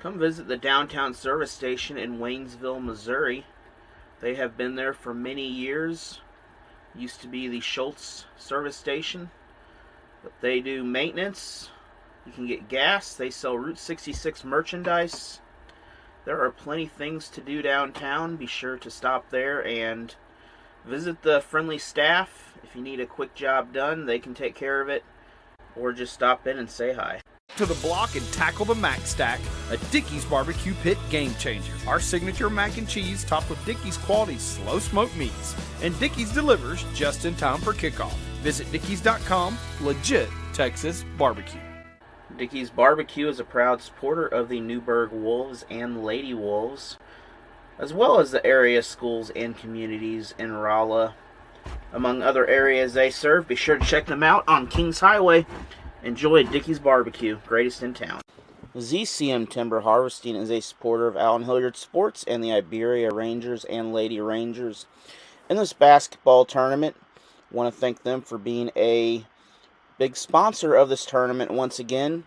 Come visit the downtown service station in Waynesville, Missouri. They have been there for many years. Used to be the Schultz service station, but they do maintenance. You can get gas. They sell Route 66 merchandise. There are plenty of things to do downtown. Be sure to stop there and visit the friendly staff. If you need a quick job done, they can take care of it, or just stop in and say hi. To the block and tackle the Mac Stack, a Dickey's barbecue pit game changer. Our signature mac and cheese topped with Dickey's quality slow smoked meats. And Dickey's delivers just in time for kickoff. Visit Dickeys.com, legit Texas barbecue. Dickey's Barbecue is a proud supporter of the Newburgh Wolves and Lady Wolves, as well as the area schools and communities in Rolla. Among other areas they serve, be sure to check them out on Kings Highway. Enjoy Dickey's Barbecue, greatest in town. ZCM Timber Harvesting is a supporter of Allen Hilliard Sports and the Iberia Rangers and Lady Rangers in this basketball tournament. Want to thank them for being a big sponsor of this tournament once again.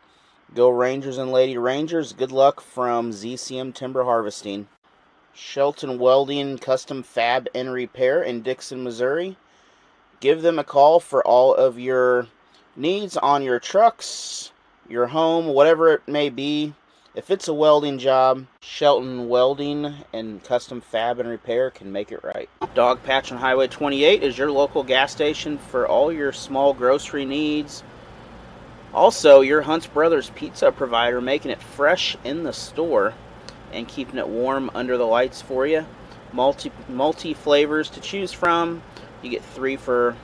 Go Rangers and Lady Rangers. Good luck from ZCM Timber Harvesting. Shelton Welding Custom Fab and Repair in Dixon, Missouri. Give them a call for all of your needs on your trucks, your home, whatever it may be. If it's a welding job, Shelton Welding and Custom Fab and Repair can make it right. Dog Patch on Highway 28 is your local gas station for all your small grocery needs. Also, your Hunt's Brothers pizza provider, making it fresh in the store and keeping it warm under the lights for you. Multi flavors to choose from. You get 3 for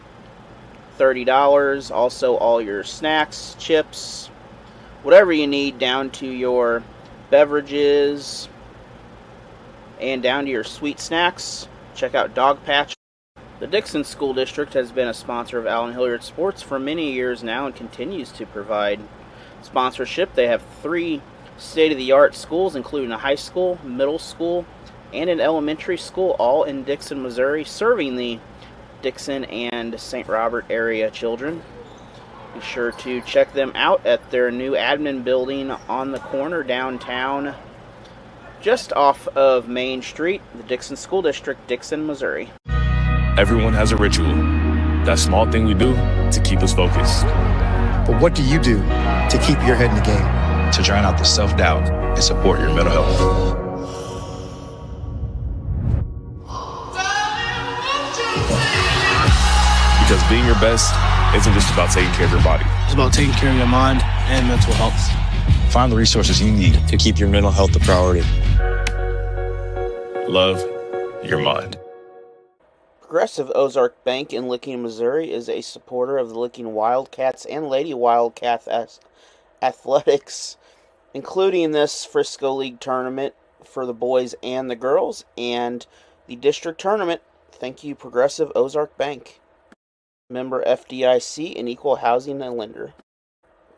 $30. Also, all your snacks, chips, whatever you need, down to your beverages and down to your sweet snacks. Check out Dog Patch. The Dixon School District has been a sponsor of Allen Hilliard Sports for many years now and continues to provide sponsorship. They have 3 state-of-the-art schools, including a high school, middle school, and an elementary school, all in Dixon, Missouri, serving the Dixon and St. Robert area children. Be sure to check them out at their new admin building on the corner downtown, just off of Main Street, the Dixon School District, Dixon, Missouri. Everyone has a ritual, that small thing we do to keep us focused. But what do you do to keep your head in the game? To drown out the self-doubt and support your mental health. Because being your best isn't just about taking care of your body. It's about taking care of your mind and mental health. Find the resources you need to keep your mental health a priority. Love your mind. Progressive Ozark Bank in Licking, Missouri is a supporter of the Licking Wildcats and Lady Wildcats athletics, including this Frisco League tournament for the boys and the girls, and the district tournament. Thank you, Progressive Ozark Bank. Member FDIC and Equal Housing and Lender.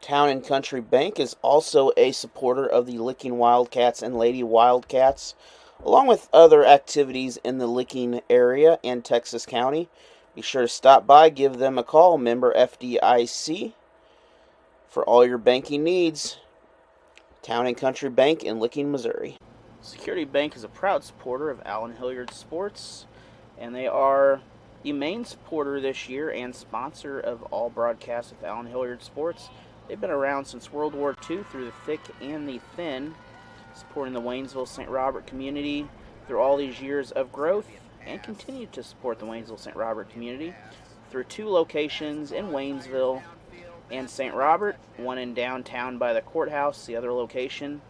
Town and Country Bank is also a supporter of the Licking Wildcats and Lady Wildcats, along with other activities in the Licking area and Texas County. Be sure to stop by, give them a call, member FDIC, for all your banking needs. Town and Country Bank in Licking, Missouri. Security Bank is a proud supporter of Allen Hilliard Sports, and they are the main supporter this year and sponsor of all broadcasts of Allen Hilliard Sports. They've been around since World War II through the thick and the thin, supporting the Waynesville-St. Robert community through all these years of growth, and continue to support the Waynesville-St. Robert community through 2 locations in Waynesville and St. Robert, one in downtown by the courthouse, the other location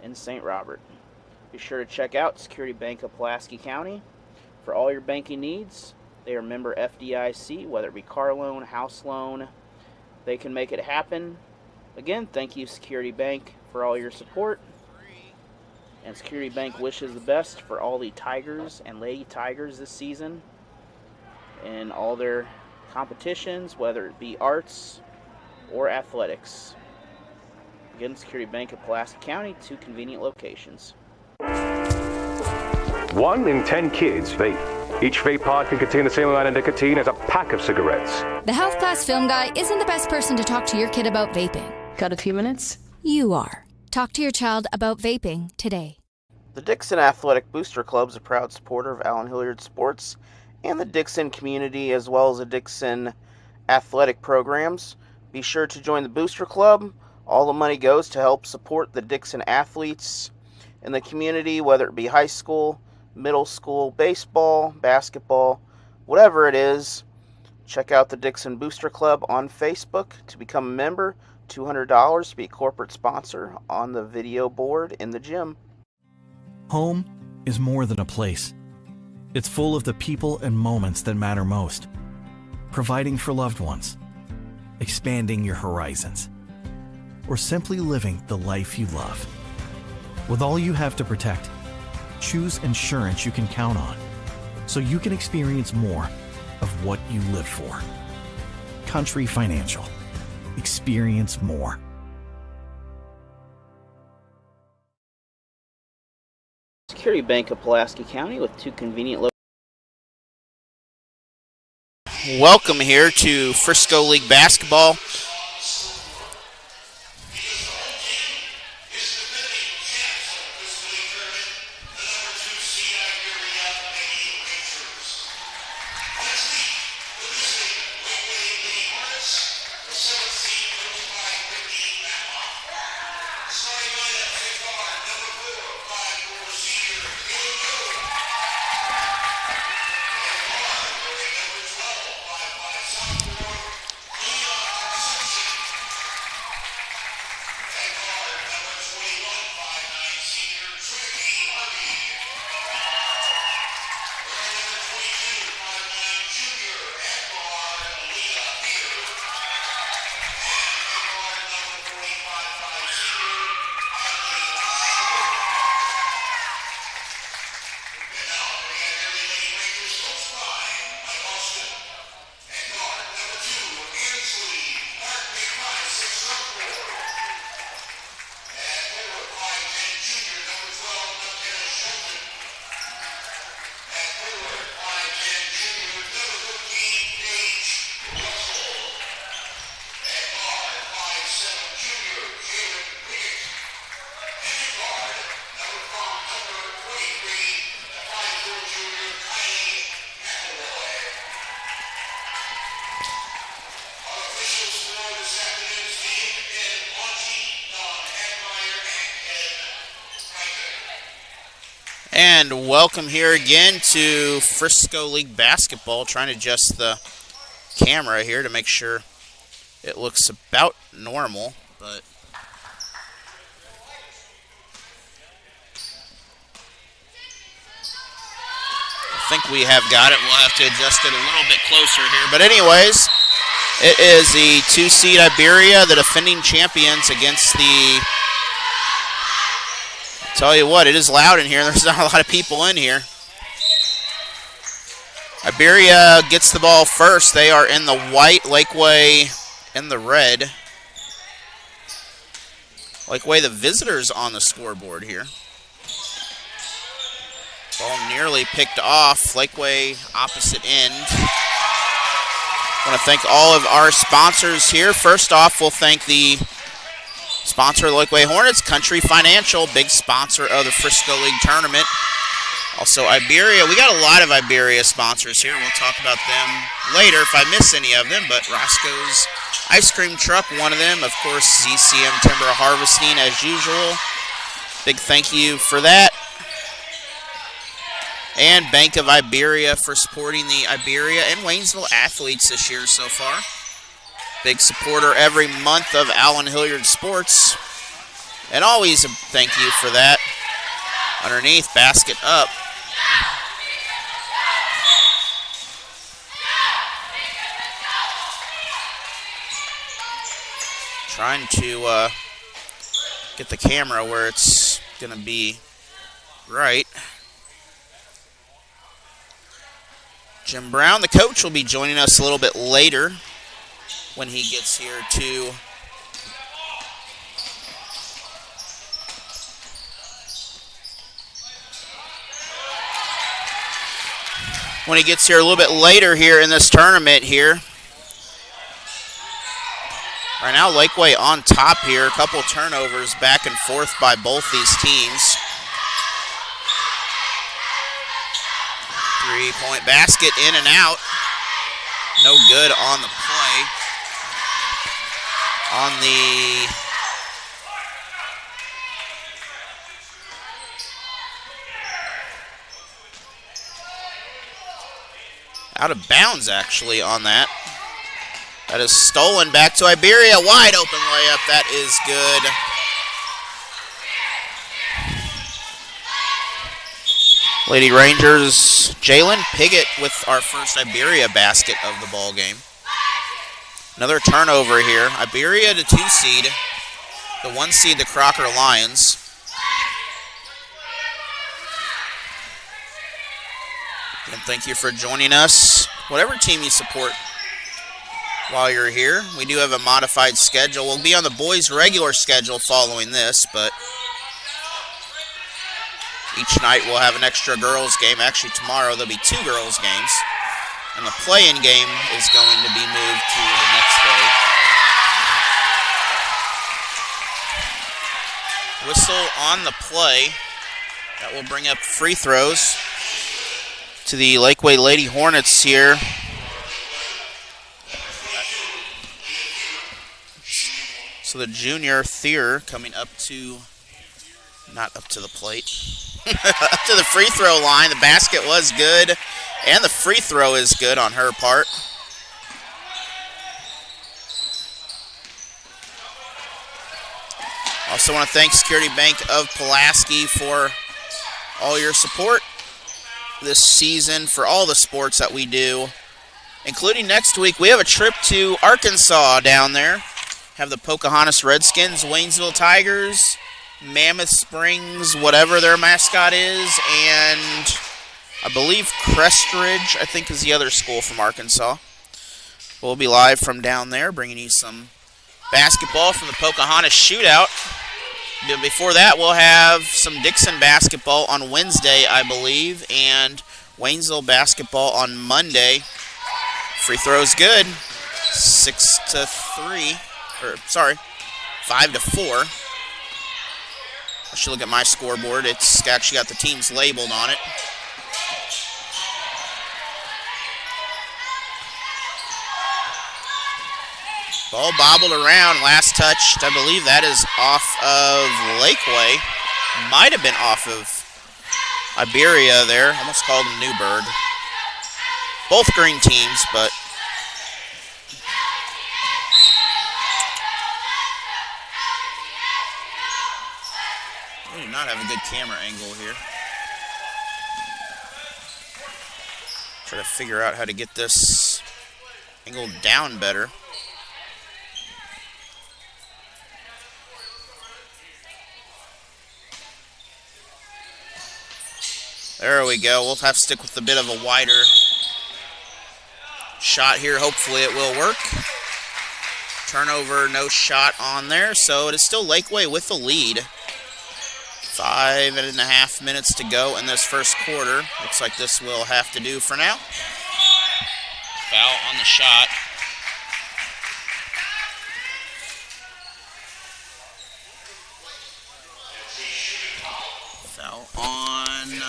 in St. Robert. Be sure to check out Security Bank of Pulaski County for all your banking needs. They are member FDIC, whether it be car loan, house loan, they can make it happen. Again, thank you, Security Bank, for all your support. And Security Bank wishes the best for all the Tigers and Lady Tigers this season in all their competitions, whether it be arts or athletics. Again, Security Bank of Pulaski County, 2 convenient locations. 1 in 10 kids vape. Each vape pod can contain the same amount of nicotine as a pack of cigarettes. The Health Class Film Guy isn't the best person to talk to your kid about vaping. Got a few minutes? You are. Talk to your child about vaping today. The Dixon Athletic Booster Club is a proud supporter of Allen Hilliard Sports and the Dixon community, as well as the Dixon athletic programs. Be sure to join the Booster Club. All the money goes to help support the Dixon athletes in the community, whether it be high school, middle school, baseball, basketball, whatever it is. Check out the Dixon Booster Club on Facebook to become a member. $200 to be a corporate sponsor on the video board in the gym. Home is more than a place. It's full of the people and moments that matter most. Providing for loved ones, expanding your horizons, or simply living the life you love. With all you have to protect, choose insurance you can count on so you can experience more of what you live for. Country Financial. Experience more. Security Bank of Pulaski County with 2 convenient locations. Welcome here to Frisco League Basketball. And welcome here again to Frisco League Basketball. Trying to adjust the camera here to make sure it looks about normal, but I think we have got it. We'll have to adjust it a little bit closer here. But anyways, it is the 2-seed Iberia, the defending champions, against the... Tell you what, it is loud in here. There's not a lot of people in here. Iberia gets the ball first. They are in the white, Laquey in the red. Laquey, the visitors on the scoreboard here. Ball nearly picked off. Laquey opposite end. I want to thank all of our sponsors here. First off, we'll thank the sponsor of the Laquey Hornets, Country Financial, big sponsor of the Frisco League Tournament. Also Iberia. We got a lot of Iberia sponsors here. We'll talk about them later if I miss any of them, but Roscoe's Ice Cream Truck, one of them. Of course, ZCM Timber Harvesting as usual. Big thank you for that. And Bank of Iberia for supporting the Iberia and Waynesville athletes this year so far. Big supporter every month of Allen Hilliard Sports. And always a thank you for that. Underneath, basket up. Trying to get the camera where it's going to be right. Jim Brown, the coach, will be joining us a little bit later when he gets here too. When he gets here a little bit later here in this tournament here. Right now, Laquey on top here. A couple turnovers back and forth by both these teams. 3-point basket in and out. No good on the play. On the out of bounds, actually, on that. That is stolen back to Iberia. Wide open layup. That is good. Lady Rangers, Jalen Piggott with our first Iberia basket of the ball game. Another turnover here. Iberia, the 2 seed. The 1 seed, the Crocker Lions. And thank you for joining us. Whatever team you support while you're here. We do have a modified schedule. We'll be on the boys' regular schedule following this, but each night we'll have an extra girls game. Actually, tomorrow there'll be 2 girls games. And the play-in game is going to be moved to the next day. Whistle on the play. That will bring up free throws to the Laquey Lady Hornets here. So the junior Thier coming up to, not up to the plate, up to the free throw line. The basket was good, and the free throw is good on her part. Also want to thank Security Bank of Pulaski for all your support this season for all the sports that we do, including next week. We have a trip to Arkansas down there. Have the Pocahontas Redskins, Waynesville Tigers, Mammoth Springs, whatever their mascot is, and I believe Crestridge, I think, is the other school from Arkansas. We'll be live from down there, bringing you some basketball from the Pocahontas shootout. But before that, we'll have some Dixon basketball on Wednesday, I believe, and Waynesville basketball on Monday. Free throws good. 5-4. I should look at my scoreboard. It's actually got the teams labeled on it. Ball bobbled around, last touched. I believe that is off of Laquey. Might have been off of Iberia there. Almost called them Newburgh. Both green teams, but we do not have a good camera angle here. Try to figure out how to get this angled down better. There we go. We'll have to stick with a bit of a wider shot here. Hopefully it will work. Turnover, no shot on there. So it is still Laquey with the lead. 5.5 minutes to go in this first quarter. Looks like this will have to do for now. Foul on the shot. Foul on...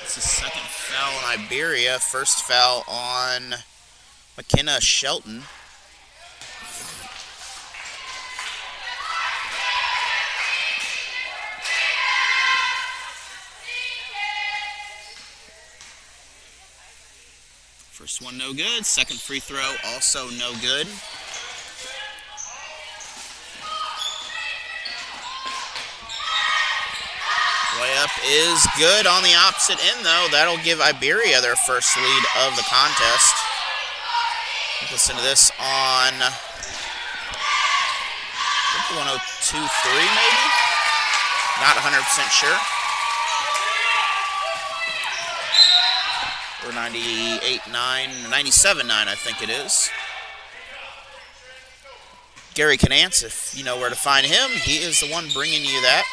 It's the second foul on Iberia. First foul on McKenna Shelton. First one no good. Second free throw also no good. Layup is good on the opposite end, though. That'll give Iberia their first lead of the contest. Listen to this on 102.3 maybe? Not 100% sure. Or 98.9, 97.9 I think it is. Gary Canance, if you know where to find him, he is the one bringing you that.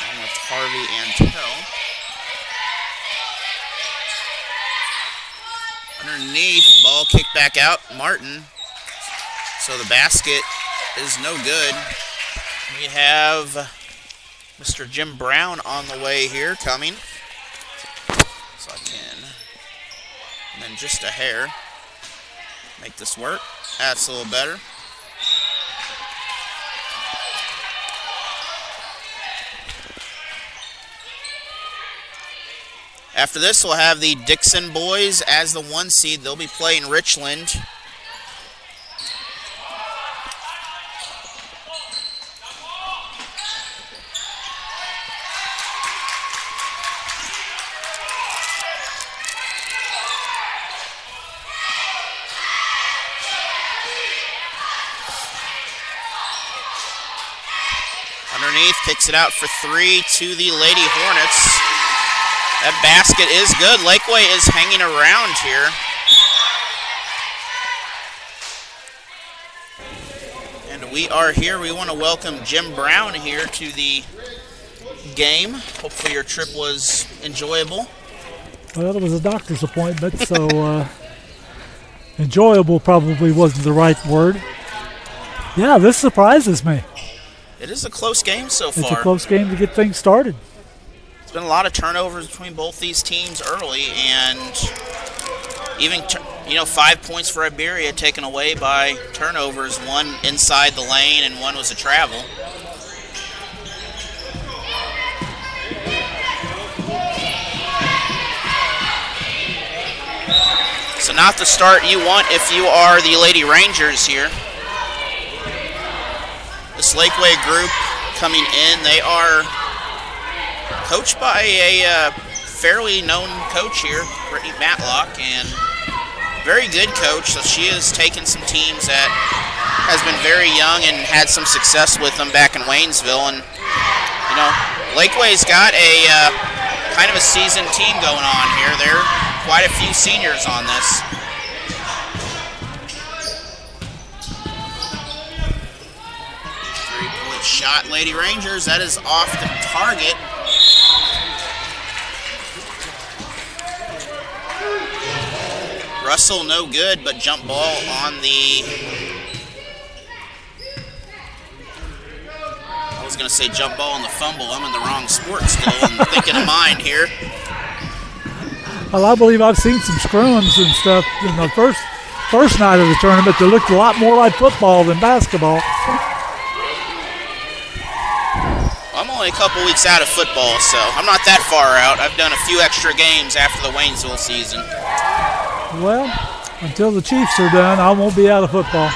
And with Harvey Antel. Underneath, ball kicked back out, Martin. So the basket is no good. We have Mr. Jim Brown on the way here coming. So I can, and then just a hair, make this work. That's a little better. After this, we'll have the Dixon boys as the 1 seed. They'll be playing Richland. Underneath, kicks it out for 3 to the Lady Hornets. That basket is good. Laquey is hanging around here. And we are here. We want to welcome Jim Brown here to the game. Hopefully your trip was enjoyable. Well, it was a doctor's appointment, so enjoyable probably wasn't the right word. Yeah, this surprises me. It is a close game so far. It's a close game to get things started. It's been a lot of turnovers between both these teams early, and even 5 points for Iberia taken away by turnovers. One inside the lane and one was a travel. So not the start you want if you are the Lady Rangers here. This Laquey group coming in, they are coached by a fairly known coach here, Brittany Matlock, and very good coach. So she has taken some teams that has been very young and had some success with them back in Waynesville. And Laquey's got a kind of a seasoned team going on here. There are quite a few seniors on this. Three-point shot, Lady Rangers. That is off the target. Russell no good, but jump ball on the... I was going to say jump ball on the fumble. I'm in the wrong sport still and thinking of mine here. Well, I believe I've seen some scrums and stuff in the first night of the tournament that looked a lot more like football than basketball. I'm only a couple weeks out of football, so I'm not that far out. I've done a few extra games after the Waynesville season. Well, until the Chiefs are done, I won't be out of football.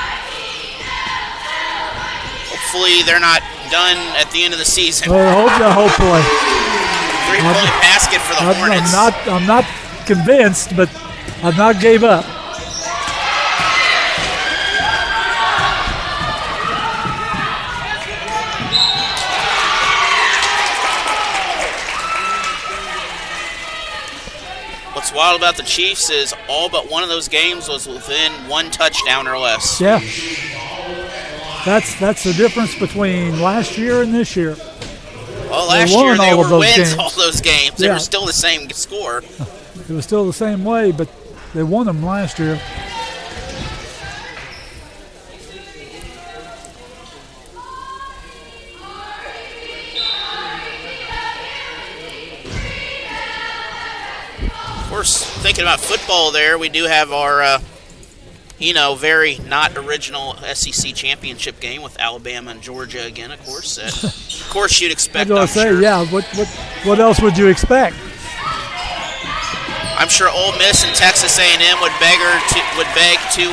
Hopefully they're not done at the end of the season. Well, hopefully. 3-point basket for the Hornets. I'm not convinced, but I've not gave up. What's wild about the Chiefs is all but one of those games was within 1 touchdown or less. Yeah. That's the difference between last year and this year. Well, last year they were wins all those games. They were still the same score. It was still the same way, but they won them last year. Of course, thinking about football there, we do have our, very not original SEC championship game with Alabama and Georgia again, of course. Of course, you'd expect, I'm sure. Yeah, what else would you expect? I'm sure Ole Miss and Texas A&M would beg to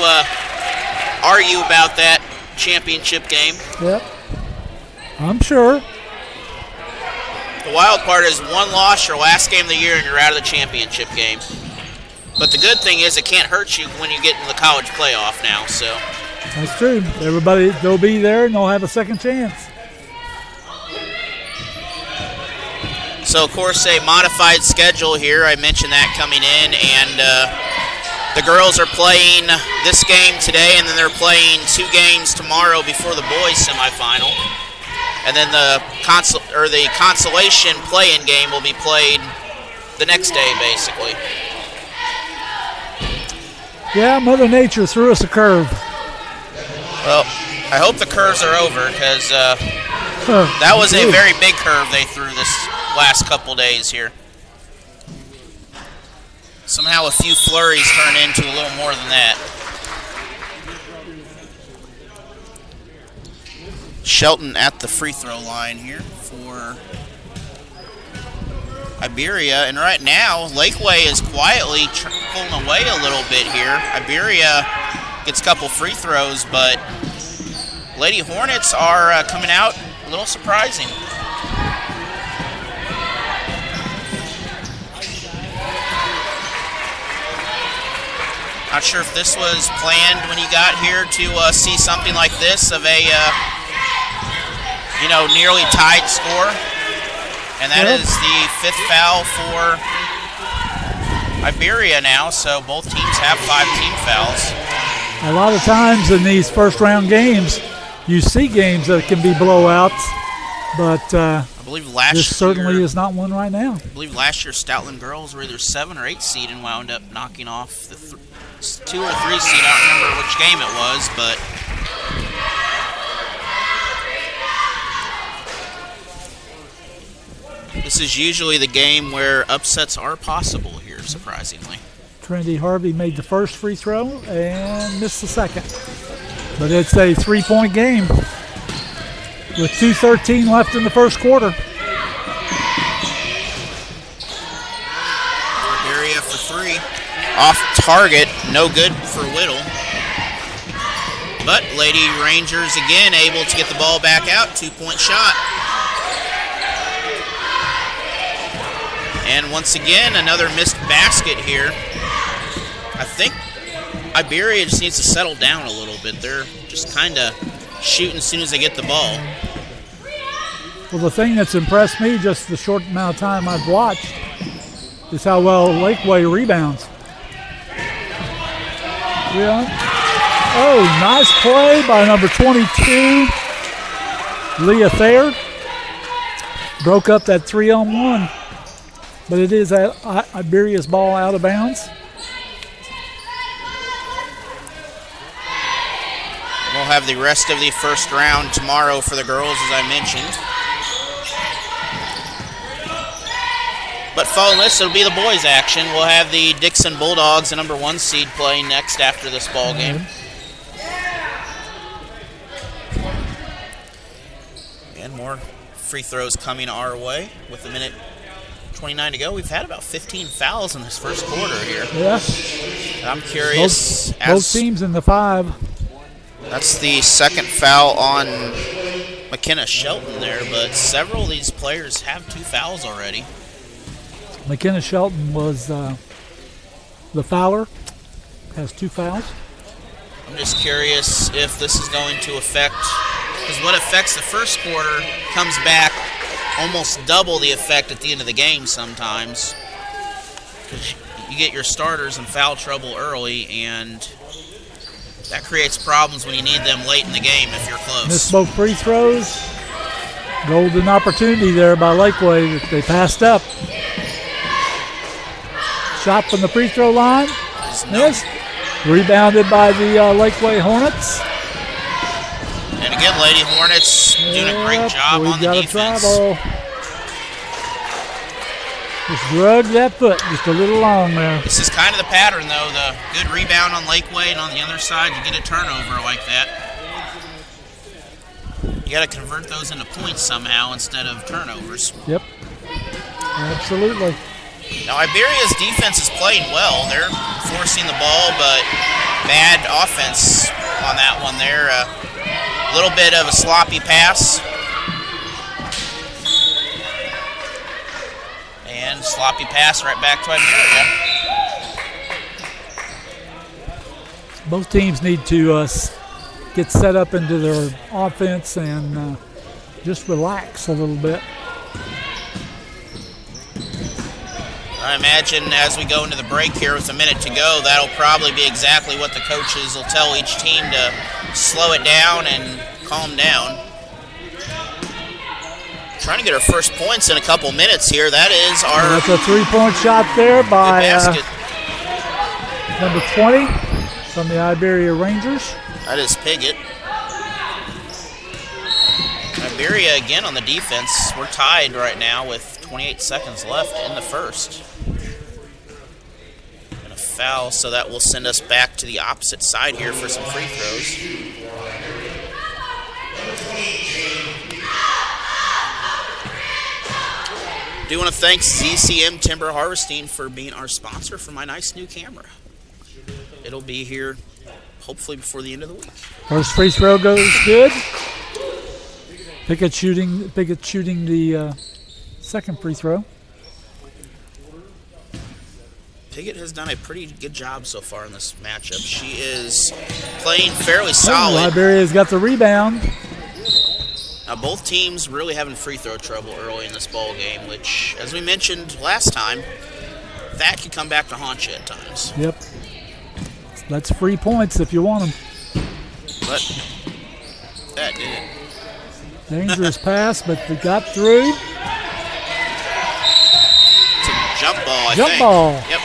argue about that championship game. Yep, I'm sure. The wild part is one loss, your last game of the year, and you're out of the championship game. But the good thing is it can't hurt you when you get in the college playoff now. So that's true. Everybody, they'll be there and they'll have a second chance. So, of course, a modified schedule here. I mentioned that coming in, and the girls are playing this game today, and then they're playing 2 games tomorrow before the boys' semifinal. And then the consolation play-in game will be played the next day, basically. Yeah, Mother Nature threw us a curve. Well, I hope the curves are over because that was a very big curve they threw this last couple days here. Somehow a few flurries turn into a little more than that. Shelton at the free throw line here for Iberia, and right now Laquey is quietly pulling away a little bit here. Iberia gets a couple free throws, but Lady Hornets are coming out a little surprising. Not sure if this was planned when you got here to see something like this of a nearly tied score. And that is the 5th foul for Iberia now, so both teams have 5 team fouls. A lot of times in these first-round games, you see games that can be blowouts, but I believe this certainly is not one right now. I believe last year Stoutland girls were either 7 or 8 seed and wound up knocking off the 2 or 3 seed. I don't remember which game it was, but this is usually the game where upsets are possible here, surprisingly. Trinity Harvey made the first free throw and missed the second. But it's a 3-point game with 2:13 left in the first quarter. Iberia for 3. Off target, no good for Whittle. But Lady Rangers again able to get the ball back out, 2-point shot. And once again, another missed basket here. I think Iberia just needs to settle down a little bit. They're just kind of shooting as soon as they get the ball. Well, the thing that's impressed me just the short amount of time I've watched is how well Laquey rebounds. Yeah. Oh, nice play by number 22, Leah Thayer. Broke up that 3-on-1. But it is Iberia's ball out of bounds. We'll have the rest of the first round tomorrow for the girls, as I mentioned. But following this, it'll be the boys' action. We'll have the Dixon Bulldogs, the number 1 seed, playing next after this ball game. And more free throws coming our way with a minute 29 to go. We've had about 15 fouls in this first quarter here. Yeah. I'm curious. Both teams in the 5. That's the second foul on McKenna Shelton there, but several of these players have 2 fouls already. McKenna Shelton was the fouler, has 2 fouls. I'm just curious if this is going to affect, because what affects the first quarter comes back almost double the effect at the end of the game sometimes. Because you get your starters in foul trouble early, and that creates problems when you need them late in the game if you're close. Missed both free throws. Golden opportunity there by Laquey that they passed up. Shot from the free throw line. Missed. Rebounded by the Laquey Hornets. And again, Lady Hornets doing a great job on the defense. Just drug that foot just a little long there. This is kind of the pattern, though. The good rebound on Laquey, and on the other side, you get a turnover like that. You got to convert those into points somehow instead of turnovers. Yep. Absolutely. Now, Iberia's defense is playing well. They're forcing the ball, but bad offense on that one there. A little bit of a sloppy pass. And sloppy pass right back to Iberia. Both teams need to get set up into their offense and just relax a little bit. I imagine as we go into the break here with a minute to go, that'll probably be exactly what the coaches will tell each team to slow it down and calm down. Trying to get our first points in a couple minutes here. That is our... That's a 3-point shot there by number 20. from the Iberia Rangers. That is Piggott. Iberia again on the defense. We're tied right now with 28 seconds left in the first. And a foul, so that will send us back to the opposite side here for some free throws. I do want to thank ZCM Timber Harvesting for being our sponsor for my nice new camera. It'll be here hopefully before the end of the week. First free throw goes good. Piggott shooting the second free throw. Piggott has done a pretty good job so far in this matchup. She is playing fairly solid. Iberia's got the rebound. Now, both teams really having free throw trouble early in this ball game, which, as we mentioned last time, that can come back to haunt you at times. Yep. That's free points if you want them. But that did. Dangerous pass, but they got through. It's a jump ball, I think. Jump ball. Yep.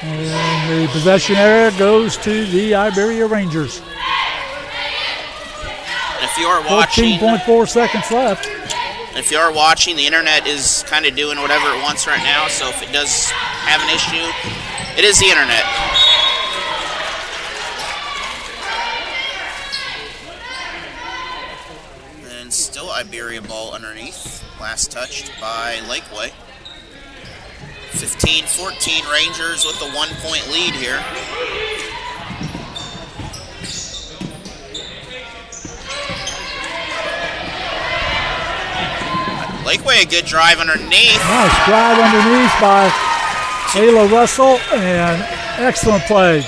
And the possession area goes to the Iberia Rangers. If you are watching, 14.4 seconds left. If you are watching, the internet is kind of doing whatever it wants right now, so if it does have an issue, it is the internet. And still Iberia ball underneath. Last touched by Laquey. 15-14 Rangers with a 1-point lead here. Laquey, a good drive underneath. Nice drive underneath by Ayla Russell, and excellent play.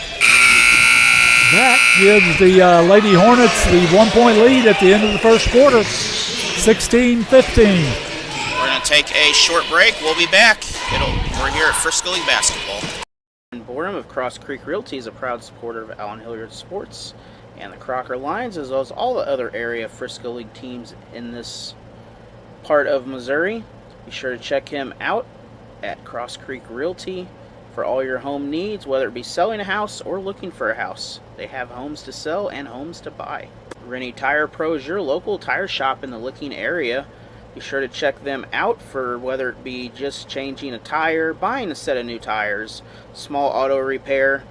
That gives the Lady Hornets the 1-point lead at the end of the first quarter, 16-15. We're going to take a short break. We'll be back. We're here at Frisco League Basketball. Boredom of Cross Creek Realty is a proud supporter of Allen Hilliard Sports and the Crocker Lions, as well as all the other area Frisco League teams in this part of Missouri. Be sure to check him out at Cross Creek Realty for all your home needs, whether it be selling a house or looking for a house. They have homes to sell and homes to buy. Rennie Tire Pro is your local tire shop in the Licking area. Be sure to check them out for whether it be just changing a tire, buying a set of new tires, small auto repair.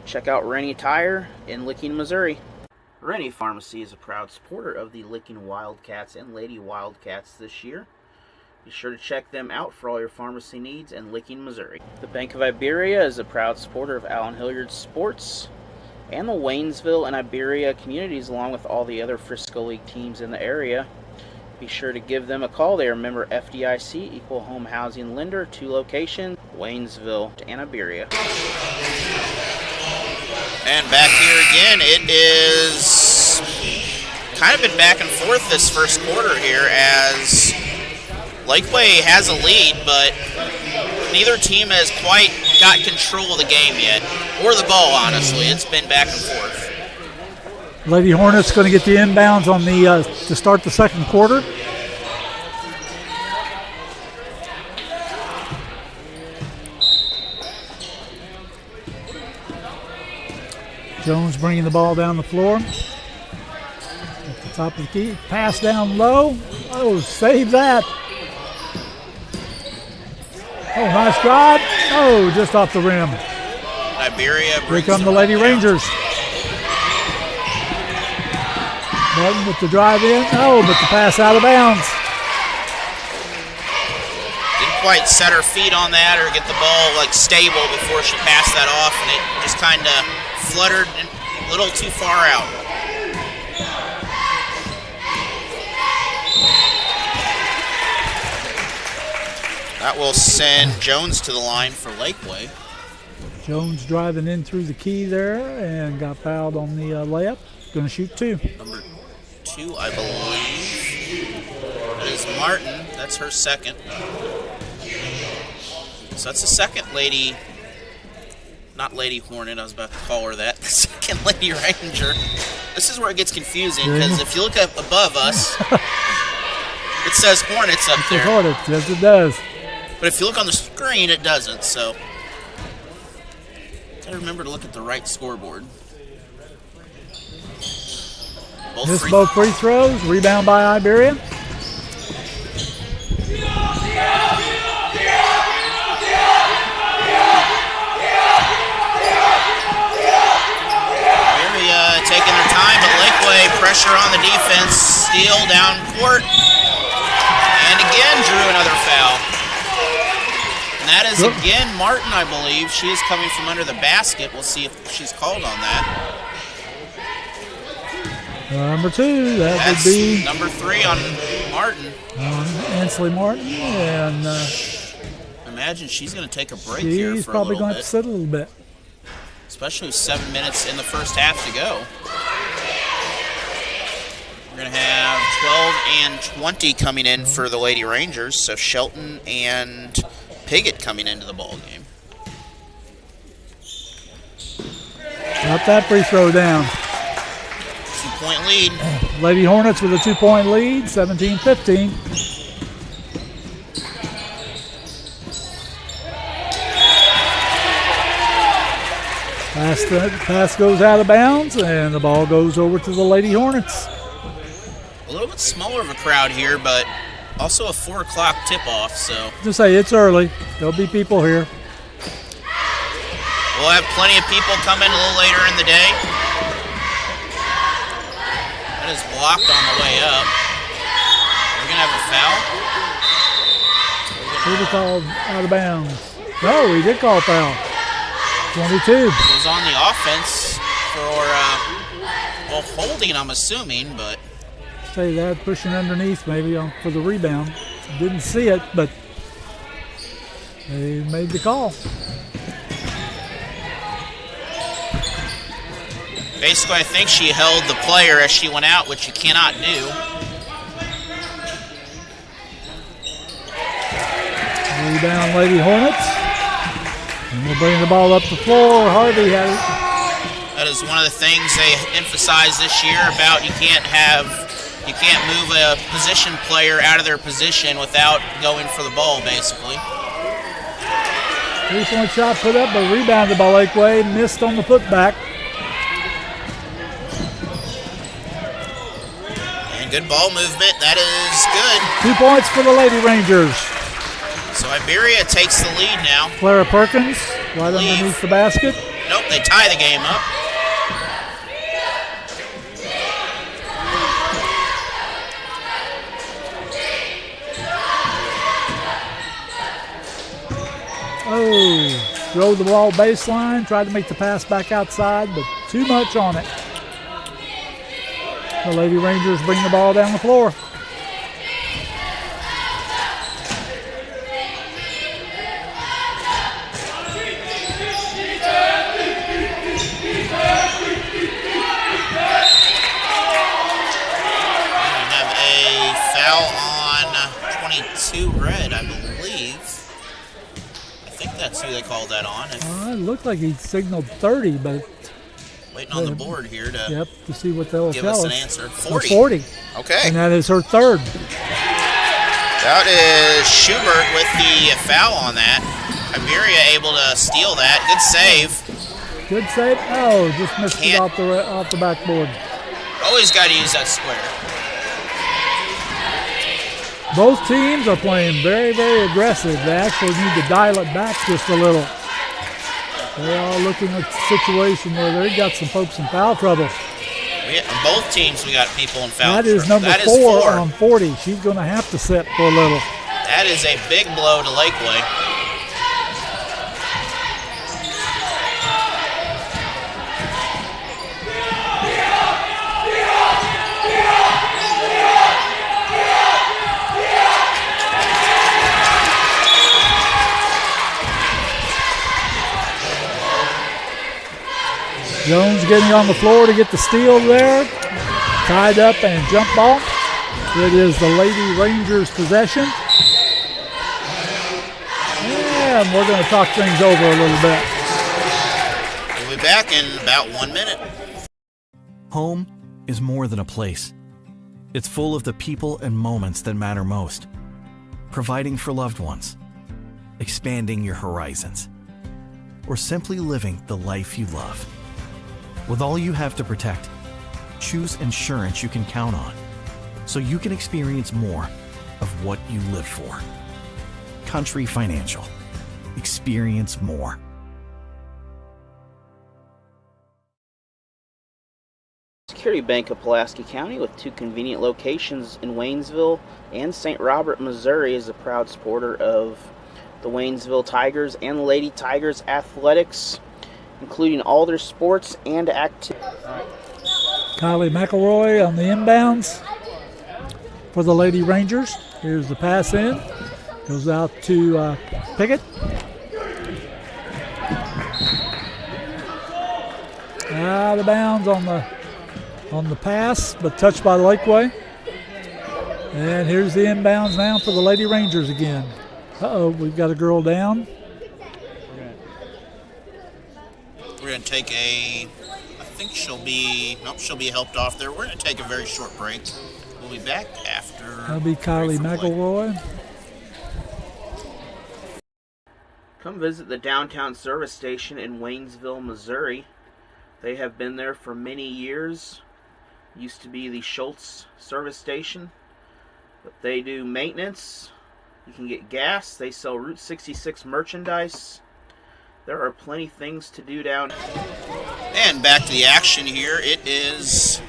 Check out Rennie Tire in Licking, Missouri. Rennie Pharmacy is a proud supporter of the Licking Wildcats and Lady Wildcats this year. Be sure to check them out for all your pharmacy needs in Licking, Missouri. The Bank of Iberia is a proud supporter of Allen Hilliard Sports and the Waynesville and Iberia communities, along with all the other Frisco League teams in the area. Be sure to give them a call. They are member FDIC, Equal Home Housing Lender, 2 locations, Waynesville and Iberia. And back here again, it is kind of been back and forth this first quarter here, as Laquey has a lead, but neither team has quite got control of the game yet, or the ball, honestly. It's been back and forth. Lady Hornets going to get the inbounds on the to start the second quarter. Jones bringing the ball down the floor. At the top of the key. Pass down low. Oh, save that. Oh, nice drive. Oh, just off the rim. Iberia. Here come the Lady Rangers. Martin with the drive in. Oh, but the pass out of bounds. Didn't quite set her feet on that or get the ball stable before she passed that off, and it just kind of fluttered a little too far out. That will send Jones to the line for Laquey. Jones driving in through the key there and got fouled on the layup. Going to shoot 2. Number 2, I believe. That is Martin. That's her second. So that's the second Lady, not Lady Hornet, I was about to call her that. The second Lady Ranger. This is where it gets confusing, because if you look up above us, it says Hornets up there. Hornets, yes it does. But if you look on the screen, it doesn't, so. Gotta remember to look at the right scoreboard. Missed both free throws. Rebound by Iberia. Taking their time, but Laquey pressure on the defense, steal down court, and again drew another foul. And that is again Martin, I believe. She is coming from under the basket. We'll see if she's called on that. Number 2, That's would be number 3 on Martin. Ansley Martin, and imagine she's going to take a break here she's for probably a going little to bit. sit a little bit. Especially with 7 minutes in the first half to go. We're going to have 12 and 20 coming in for the Lady Rangers, so Shelton and Piggott coming into the ball game. Got that free throw down. 2-point lead. Lady Hornets with a 2-point lead, 17-15. Pass goes out of bounds, and the ball goes over to the Lady Hornets. A little bit smaller of a crowd here, but also a 4 o'clock tip-off, so. Just say it's early. There'll be people here. We'll have plenty of people coming a little later in the day. That is blocked on the way up. We're going to have a foul. Who did call out of bounds? No, he did call a foul. 22. It was on the offense for, holding, I'm assuming, but. Say that, pushing underneath maybe for the rebound. Didn't see it, but they made the call. Basically, I think she held the player as she went out, which you cannot do. Rebound, Lady Hornets. And we'll bring the ball up the floor. Harvey had it. That is one of the things they emphasize this year about you can't move a position player out of their position without going for the ball, basically. 3-point shot put up, but rebounded by Laquey. Missed on the putback. And good ball movement. That is good. 2 points for the Lady Rangers. So Iberia takes the lead now. Clara Perkins right underneath the basket. Nope, they tie the game up. Oh, drove the ball baseline, tried to make the pass back outside, but too much on it. The Lady Rangers bring the ball down the floor. Red, I believe. I think that's who they called that on. It looked like he signaled 30, but waiting on the board here to to see what they'll give tell us us. an answer. 40. 40. Okay. And that is her third. That is Schubert with the foul on that. Iberia able to steal that. Good save. Good save. Oh, just missed it off the backboard. Always got to use that square. Both teams are playing very, very aggressive. They actually need to dial it back just a little. They are looking at a situation where they've got some folks in foul trouble. Both teams, we got people in foul trouble. That is number 4 on 40. She's going to have to sit for a little. That is a big blow to Laquey. Jones getting on the floor to get the steal there. Tied up and jump ball. It is the Lady Rangers' possession. And we're going to talk things over a little bit. We'll be back in about 1 minute. Home is more than a place. It's full of the people and moments that matter most. Providing for loved ones. Expanding your horizons. or simply living the life you love. With all you have to protect, choose insurance you can count on so you can experience more of what you live for. Country Financial. Experience more. Security Bank of Pulaski County, with 2 convenient locations in Waynesville and St. Robert, Missouri, is a proud supporter of the Waynesville Tigers and Lady Tigers athletics, including all their sports and activities. Kylie McElroy on the inbounds for the Lady Rangers. Here's the pass in. Goes out to Pickett. Out of bounds on the pass, but touched by Laquey. And here's the inbounds now for the Lady Rangers again. Uh-oh, we've got a girl down. We're going to take I think she'll be helped off there. We're going to take a very short break. We'll be back after. That'll be Kylie McElroy. Come visit the downtown service station in Waynesville, Missouri. They have been there for many years. Used to be the Schultz service station, but they do maintenance. You can get gas. They sell Route 66 merchandise. There are plenty of things to do down. And back to the action here. It is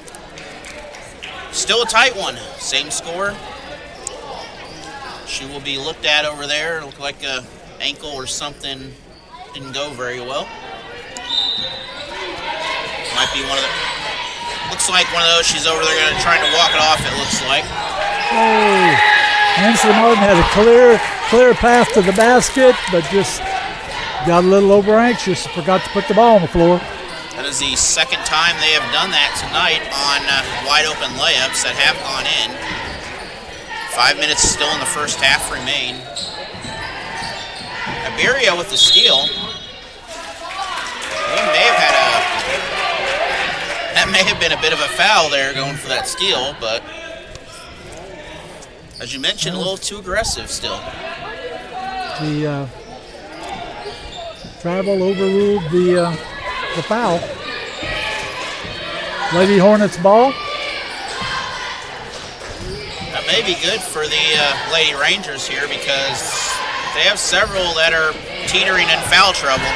still a tight one. Same score. She will be looked at over there. Looked like a ankle or something didn't go very well. Might be one of the. Looks like one of those. She's over there going to try to walk it off. It looks like. Oh, Nancy Martin had a clear path to the basket, but just got a little over anxious. Forgot to put the ball on the floor. That is the second time they have done that tonight on wide open layups that have gone in. 5 minutes still in the first half remain. Iberia with the steal. That may have been a bit of a foul there going for that steal, but as you mentioned, a little too aggressive still. The travel overruled the foul. Lady Hornets ball. That may be good for the Lady Rangers here because they have several that are teetering in foul trouble.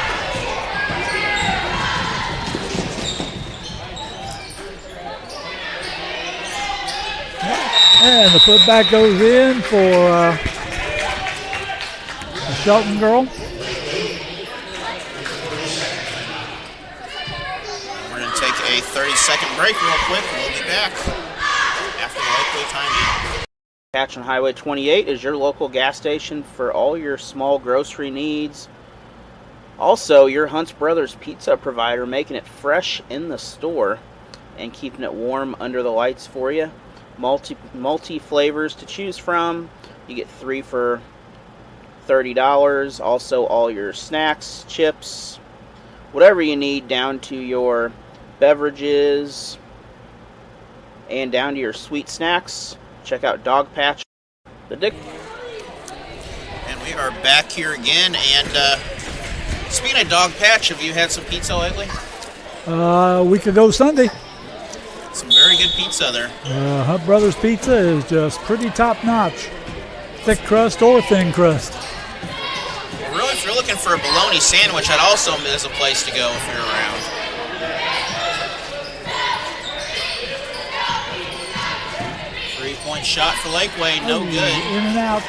And the putback goes in for the Shelton girl. We're going to take a 30-second break real quick, and we'll be back after the Laquey timeout. Catch on Highway 28 is your local gas station for all your small grocery needs. Also, your Hunt's Brothers pizza provider, making it fresh in the store and keeping it warm under the lights for you. Multi flavors to choose from. You get 3 for $30. Also, all your snacks, chips, whatever you need, down to your beverages and down to your sweet snacks. Check out Dog Patch. And we are back here again. And speaking of Dog Patch, have you had some pizza lately? A week ago Sunday. Some very good pizza there. Hunt Brothers Pizza is just pretty top-notch. Thick crust or thin crust. Well, really, if you're looking for a bologna sandwich, that also is a place to go if you're around. Three-point shot for Laquey, no good. In and out.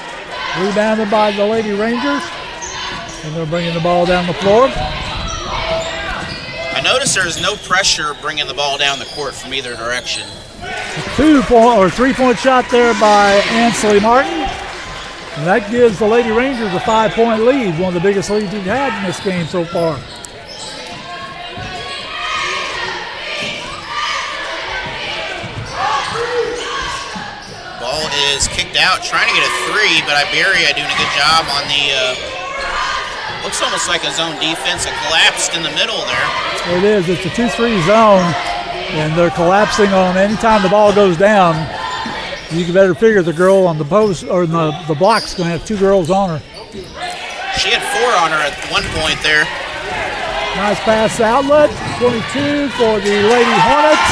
Rebounded by the Lady Rangers. And they're bringing the ball down the floor. I notice there's no pressure bringing the ball down the court from either direction. A 3-point shot there by Ansley Martin. And that gives the Lady Rangers a 5-point lead, one of the biggest leads we've had in this game so far. Ball is kicked out, trying to get a 3, but Iberia doing a good job on the looks almost like a zone defense. It collapsed in the middle there. It is. It's a 2-3 zone, and they're collapsing on any time the ball goes down. You can better figure the girl on the post or the block's going to have 2 girls on her. She had 4 on her at one point there. Nice pass outlet. 22 for the Lady Hornets.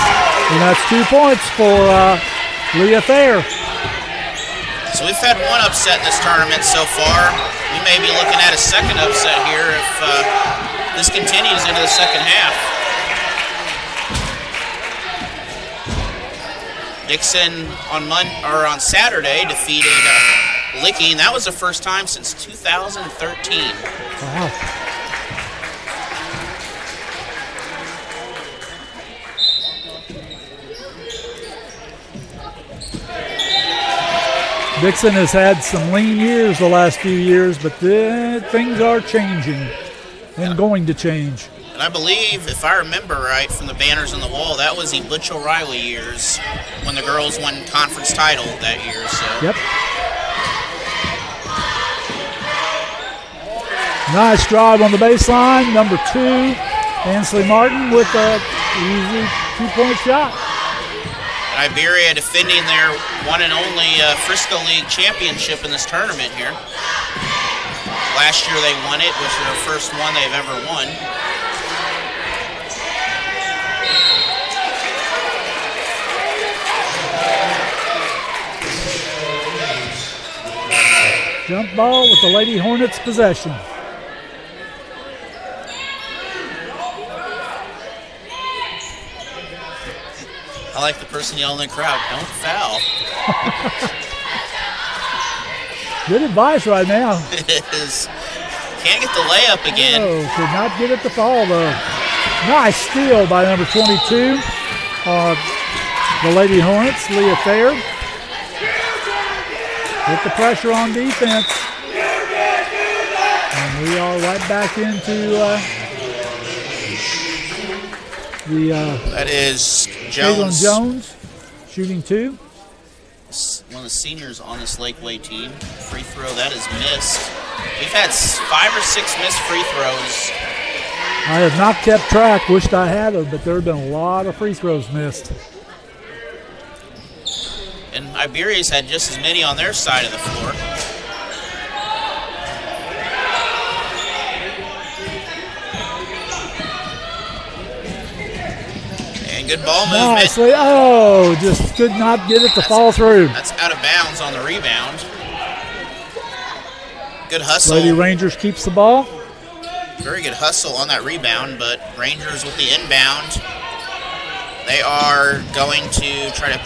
And that's 2 points for Leah Thayer. So we've had one upset in this tournament so far. We may be looking at a second upset here if this continues into the second half. Dixon on Saturday defeated Laquey, and that was the first time since 2013. Wow. Dixon has had some lean years the last few years, but things are changing and going to change. And I believe, if I remember right from the banners on the wall, that was the Butch O'Reilly years when the girls won conference title that year. So. Yep. Nice drive on the baseline. Number 2, Ansley Martin with a easy 2-point shot. Iberia defending their one and only Frisco League championship in this tournament here. Last year they won it, which is their first one they've ever won. Jump ball with the Lady Hornets possession. I like the person yelling in the crowd, don't foul. Good advice right now. It is. Can't get the layup again. Oh, could not get it to fall though. Nice steal by number 22. The Lady Hornets, Leah Thayer. Put the pressure on defense. And we are right back into that is Jones. Jones shooting 2. One of the seniors on this Laquey team. Free throw, that is missed. We've had 5 or 6 missed free throws. I have not kept track. Wished I had them, but there have been a lot of free throws missed. And Iberia's had just as many on their side of the floor. And good ball movement. Nicely. Oh, just could not get it to fall through. That's out of bounds on the rebound. Good hustle. Lady Rangers keeps the ball. Very good hustle on that rebound, but Rangers with the inbound. They are going to try to...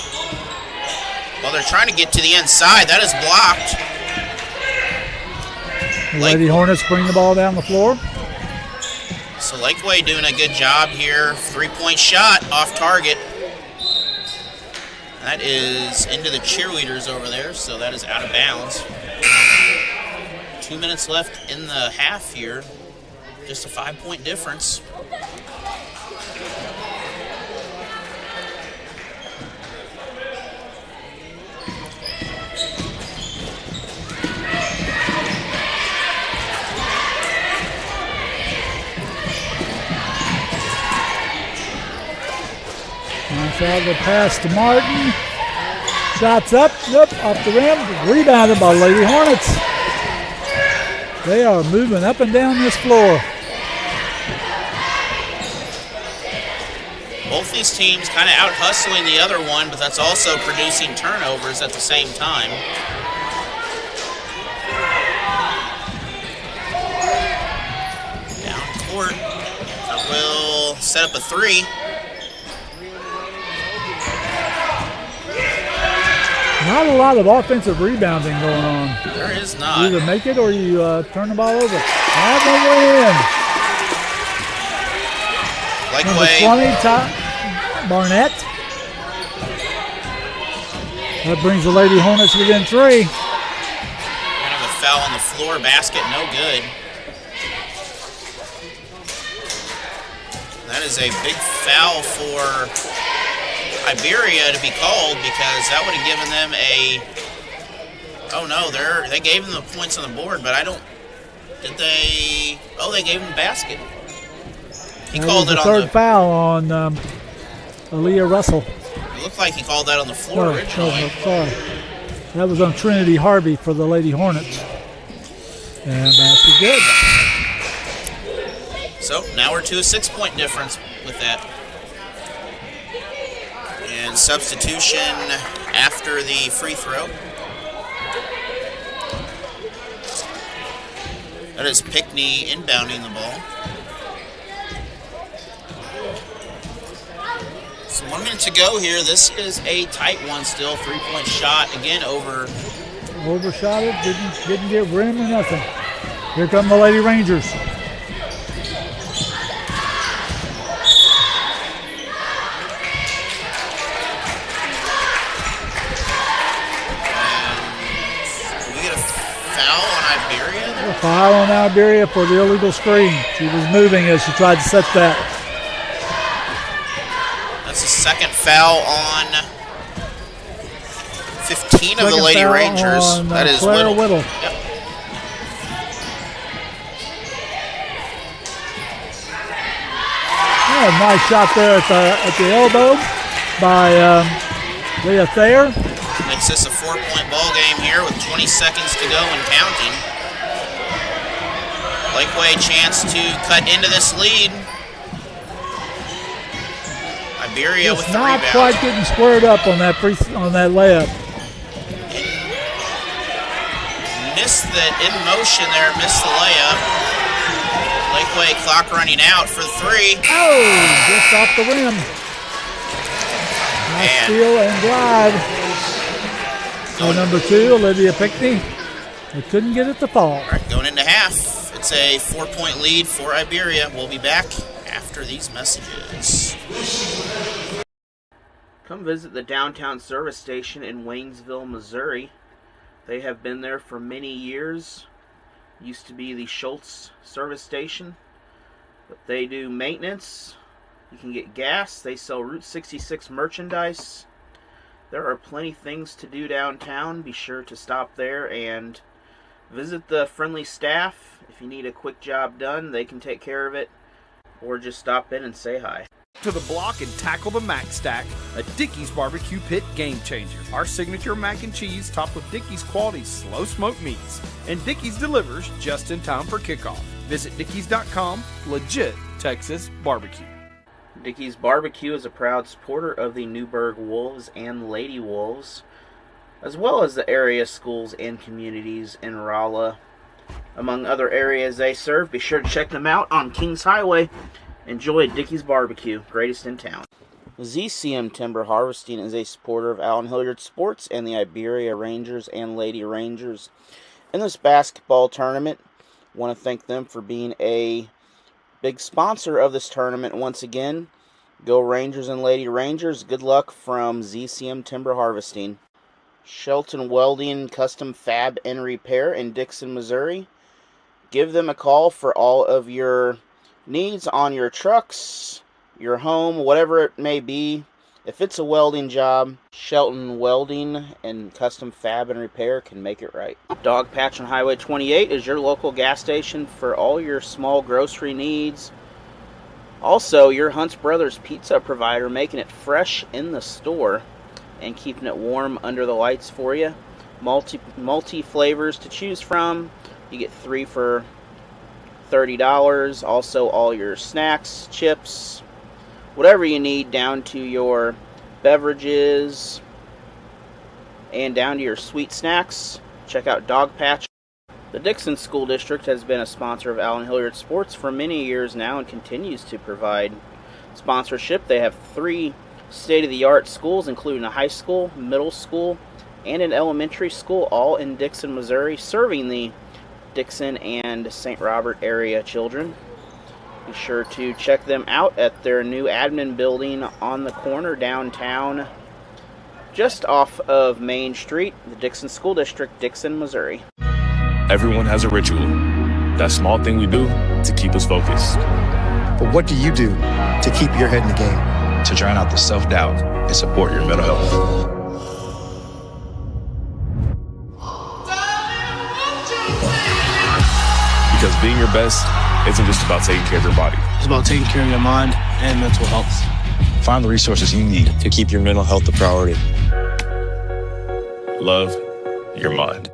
Well, they're trying to get to the inside. That is blocked. Lady Hornets bring the ball down the floor. So Laquey doing a good job here. 3-point shot off target. That is into the cheerleaders over there, so that is out of bounds. 2 minutes left in the half here. Just a 5-point difference. Nice out the pass to Martin. Shots up, off the rim. Rebounded by Lady Hornets. They are moving up and down this floor. Both these teams kind of out hustling the other one, but that's also producing turnovers at the same time. Down court. That will set up a 3. Not a lot of offensive rebounding going on. There is not. You either make it or you turn the ball over. Have a win. Laquey. Number 20, Barnett. That brings the Lady Hornets within 3. Kind of a foul on the floor, basket, no good. That is a big foul for Iberia to be called, because that would have given them a... Oh no, they gave them the points on the board, but I don't... Did they... Oh, they gave them the basket. He called it on the... third foul on Aaliyah Russell. It looked like he called that on the floor originally. Sorry. That was on Trinity Harvey for the Lady Hornets. And that's good. So now we're to a 6-point difference with that. And substitution after the free throw. That is Pickney inbounding the ball. So 1 minute to go here. This is a tight one still. 3-point shot again Overshot it. Didn't get rim or nothing. Here come the Lady Rangers. A foul on Iberia for the illegal screen. She was moving as she tried to set that. That's the second foul on 15 of the Lady Rangers. That is Whittle. Yep. Yeah, nice shot there at the elbow by Leah Thayer. Makes this a 4-point ball game here with 20 seconds to go and counting. Laquey chance to cut into this lead. Iberia with the rebound. Not quite getting squared up on that layup. Missed the in motion there. Missed the layup. Laquey clock running out for 3. Oh, just off the rim. Nice steal and drive. So number 2, Olivia Pickney. They couldn't get it to fall. All right, going into half. It's a 4-point lead for Iberia. We'll be back after these messages. Come visit the downtown service station in Waynesville, Missouri. They have been there for many years. Used to be the Schultz service station. But they do maintenance. You can get gas. They sell Route 66 merchandise. There are plenty things to do downtown. Be sure to stop there and visit the friendly staff. If you need a quick job done, they can take care of it. Or just stop in and say hi. To the block and tackle the Mac Stack, a Dickey's barbecue pit game changer. Our signature mac and cheese topped with Dickey's quality slow smoked meats. And Dickey's delivers just in time for kickoff. Visit Dickeys.com, legit Texas barbecue. Dickey's Barbecue is a proud supporter of the Newburgh Wolves and Lady Wolves, as well as the area schools and communities in Rolla. Among other areas they serve, be sure to check them out on Kings Highway. Enjoy Dickey's Barbecue, greatest in town. ZCM Timber Harvesting is a supporter of Allen Hilliard Sports and the Iberia Rangers and Lady Rangers in this basketball tournament. Want to thank them for being a big sponsor of this tournament once again. Go Rangers and Lady Rangers. Good luck from ZCM Timber Harvesting. Shelton Welding Custom Fab and Repair in Dixon, Missouri. Give them a call for all of your needs on your trucks, your home, whatever it may be. If it's a welding job, Shelton Welding and Custom Fab and Repair can make it right. Dog Patch on Highway 28 is your local gas station for all your small grocery needs. Also, your Hunt's Brothers pizza provider, making it fresh in the store and keeping it warm under the lights for you. Multi flavors to choose from. You get 3 for $30. Also, all your snacks, chips, whatever you need, down to your beverages and down to your sweet snacks. Check out Dog Patch. The Dixon School District has been a sponsor of Allen Hilliard Sports for many years now and continues to provide sponsorship. They have 3 state-of-the-art schools, including a high school, middle school, and an elementary school, all in Dixon, Missouri, serving the Dixon and St. Robert area children. Be sure to check them out at their new admin building on the corner downtown, just off of Main Street, the Dixon School District, Dixon, Missouri. Everyone has a ritual. That small thing we do to keep us focused. But what do you do to keep your head in the game? To drown out the self-doubt and support your mental health. Because being your best isn't just about taking care of your body. It's about taking care of your mind and mental health. Find the resources you need to keep your mental health a priority. Love your mind.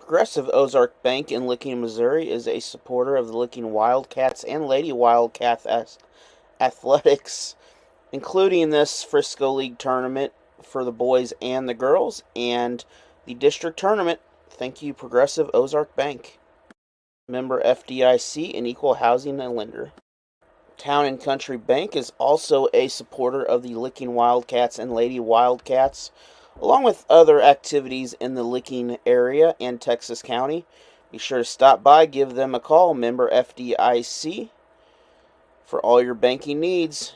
Progressive Ozark Bank in Laquey, Missouri is a supporter of the Laquey Wildcats and Lady Wildcats athletics, including this Frisco League tournament for the boys and the girls, and the district tournament. Thank you, Progressive Ozark Bank. Member FDIC and Equal Housing and Lender. Town and Country Bank is also a supporter of the Laquey Wildcats and Lady Wildcats, along with other activities in the Laquey area and Texas County. Be sure to stop by, give them a call, member FDIC, for all your banking needs.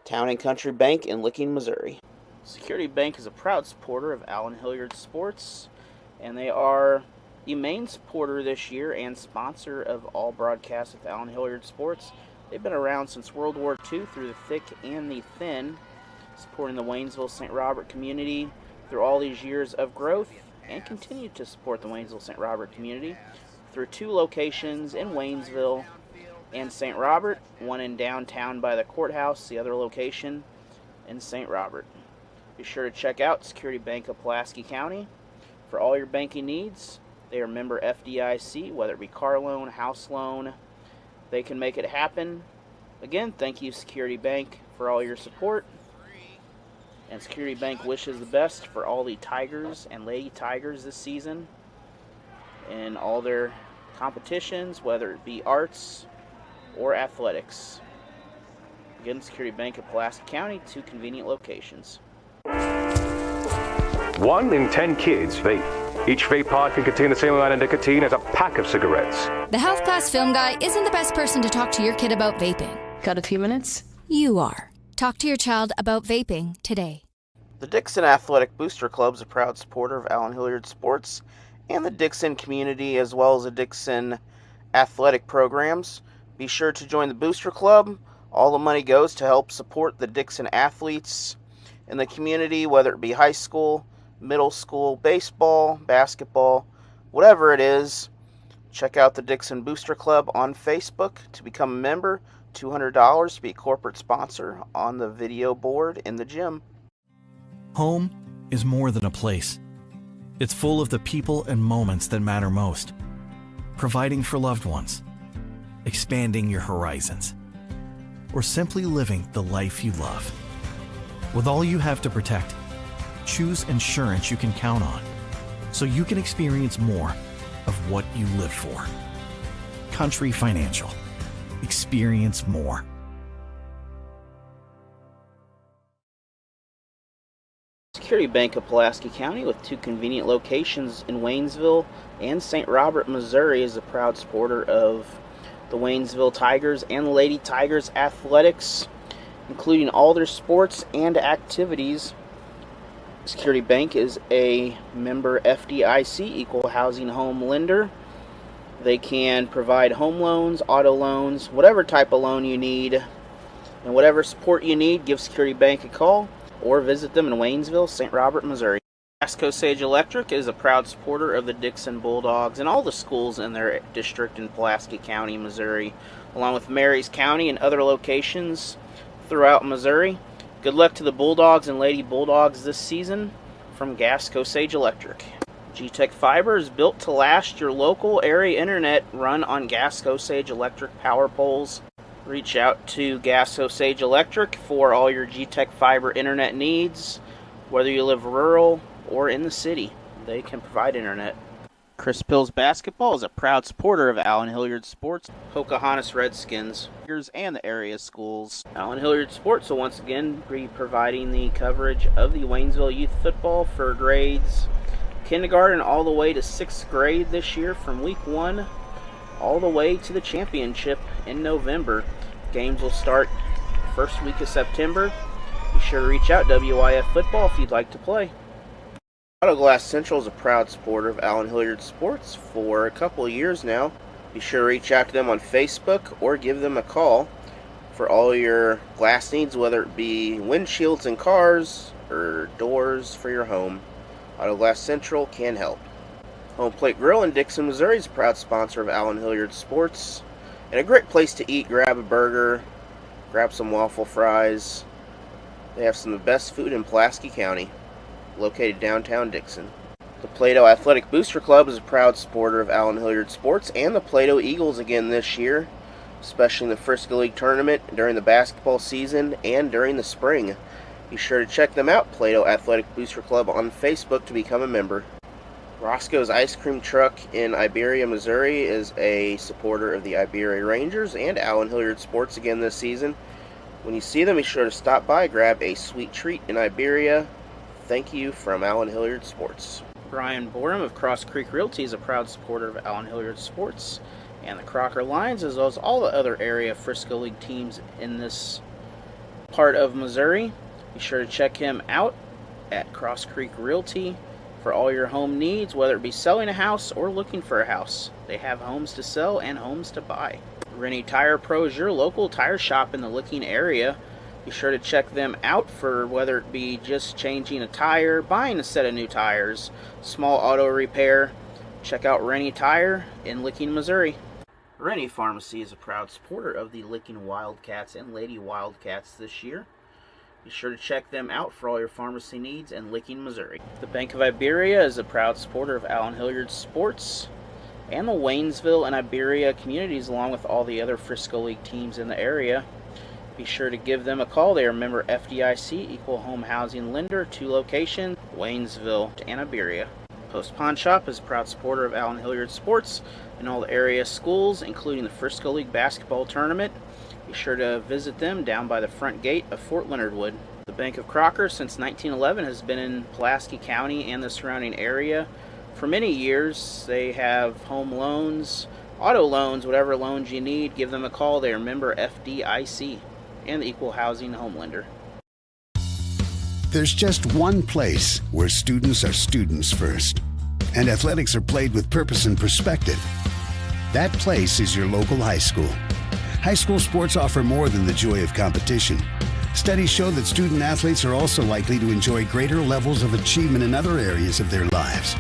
Town and Country Bank in Laquey, Missouri. Security Bank is a proud supporter of Allen Hilliard Sports, and they are the main supporter this year and sponsor of all broadcasts of Allen Hilliard Sports. They've been around since World War II through the thick and the thin, supporting the Waynesville-St. Robert community through all these years of growth, and continue to support the Waynesville-St. Robert community through 2 locations in Waynesville and St. Robert, one in downtown by the courthouse, the other location in St. Robert. Be sure to check out Security Bank of Pulaski County for all your banking needs. They are member FDIC, whether it be car loan, house loan, they can make it happen. Again, thank you, Security Bank, for all your support. And Security Bank wishes the best for all the Tigers and Lady Tigers this season in all their competitions, whether it be arts or athletics. Again, Security Bank of Pulaski County, 2 convenient locations. 1 in 10 kids vape. Each vape pod can contain the same amount of nicotine as a pack of cigarettes. The Health Class Film Guy isn't the best person to talk to your kid about vaping. Got a few minutes? You are. Talk to your child about vaping today. The Dixon Athletic Booster Club is a proud supporter of Allen Hilliard Sports and the Dixon community, as well as the Dixon athletic programs. Be sure to join the Booster Club. All the money goes to help support the Dixon athletes in the community, whether it be high school, middle school, baseball, basketball, whatever it is. Check out the Dixon Booster Club on Facebook to become a member. $200 to be a corporate sponsor on the video board in the gym. Home is more than a place. It's full of the people and moments that matter most. Providing for loved ones, expanding your horizons, or simply living the life you love. With all you have to protect, choose insurance you can count on, so you can experience more of what you live for. Country Financial. Experience more. Security Bank of Pulaski County, with 2 convenient locations in Waynesville and St. Robert, Missouri, is a proud supporter of the Waynesville Tigers and Lady Tigers athletics, including all their sports and activities. Security Bank is a member FDIC, Equal Housing Home Lender. They can provide home loans, auto loans, whatever type of loan you need, and whatever support you need, give Security Bank a call or visit them in Waynesville, St. Robert, Missouri. Gasco Sage Electric is a proud supporter of the Dixon Bulldogs and all the schools in their district in Pulaski County, Missouri, along with Marys County and other locations throughout Missouri. Good luck to the Bulldogs and Lady Bulldogs this season from Gasco Sage Electric. G-Tech Fiber is built to last. Your local area internet run on Gasco Sage Electric power poles. Reach out to Gasco Sage Electric for all your G-Tech Fiber internet needs, whether you live rural or in the city. They can provide internet. Chris Pills Basketball is a proud supporter of Allen Hilliard Sports, Pocahontas Redskins, and the area schools. Allen Hilliard Sports will once again be providing the coverage of the Waynesville youth football for grades kindergarten all the way to 6th grade this year, from week 1 all the way to the championship in November. Games will start first week of September. Be sure to reach out WIF Football if you'd like to play. Auto Glass Central is a proud supporter of Allen Hilliard Sports for a couple of years now. Be sure to reach out to them on Facebook or give them a call for all your glass needs, whether it be windshields in cars or doors for your home. Auto Glass Central can help. Home Plate Grill in Dixon, Missouri is a proud sponsor of Allen Hilliard Sports, and a great place to eat. Grab a burger, grab some waffle fries. They have some of the best food in Pulaski County, located downtown Dixon. The Plato Athletic Booster Club is a proud supporter of Allen Hilliard Sports and the Plato Eagles again this year, especially in the Frisco League tournament, during the basketball season, and during the spring. Be sure to check them out, Plato Athletic Booster Club, on Facebook to become a member. Roscoe's Ice Cream Truck in Iberia, Missouri is a supporter of the Iberia Rangers and Allen Hilliard Sports again this season. When you see them, be sure to stop by, grab a sweet treat in Iberia. Thank you from Allen Hilliard Sports. Brian Borum of Cross Creek Realty is a proud supporter of Allen Hilliard Sports and the Crocker Lions, as well as all the other area Frisco League teams in this part of Missouri. Be sure to check him out at Cross Creek Realty for all your home needs, whether it be selling a house or looking for a house. They have homes to sell and homes to buy. Rennie Tire Pro is your local tire shop in the Laquey area. Be sure to check them out for whether it be just changing a tire, buying a set of new tires, small auto repair. Check out Rennie Tire in Laquey, Missouri. Rennie Pharmacy is a proud supporter of the Laquey Wildcats and Lady Wildcats this year. Be sure to check them out for all your pharmacy needs in Laquey, Missouri. The Bank of Iberia is a proud supporter of Allen Hilliard Sports and the Waynesville and Iberia communities, along with all the other Frisco League teams in the area. Be sure to give them a call. They are a member FDIC, Equal Home Housing Lender, 2 locations, Waynesville and Iberia. Post Pawn Shop is a proud supporter of Allen Hilliard Sports and all the area schools, including the Frisco League basketball tournament. Be sure to visit them down by the front gate of Fort Leonard Wood. The Bank of Crocker, since 1911, has been in Pulaski County and the surrounding area for many years. They have home loans, auto loans, whatever loans you need. Give them a call. They are member FDIC and the Equal Housing Home Lender. There's just one place where students are students first, and athletics are played with purpose and perspective. That place is your local high school. High school sports offer more than the joy of competition. Studies show that student athletes are also likely to enjoy greater levels of achievement in other areas of their lives,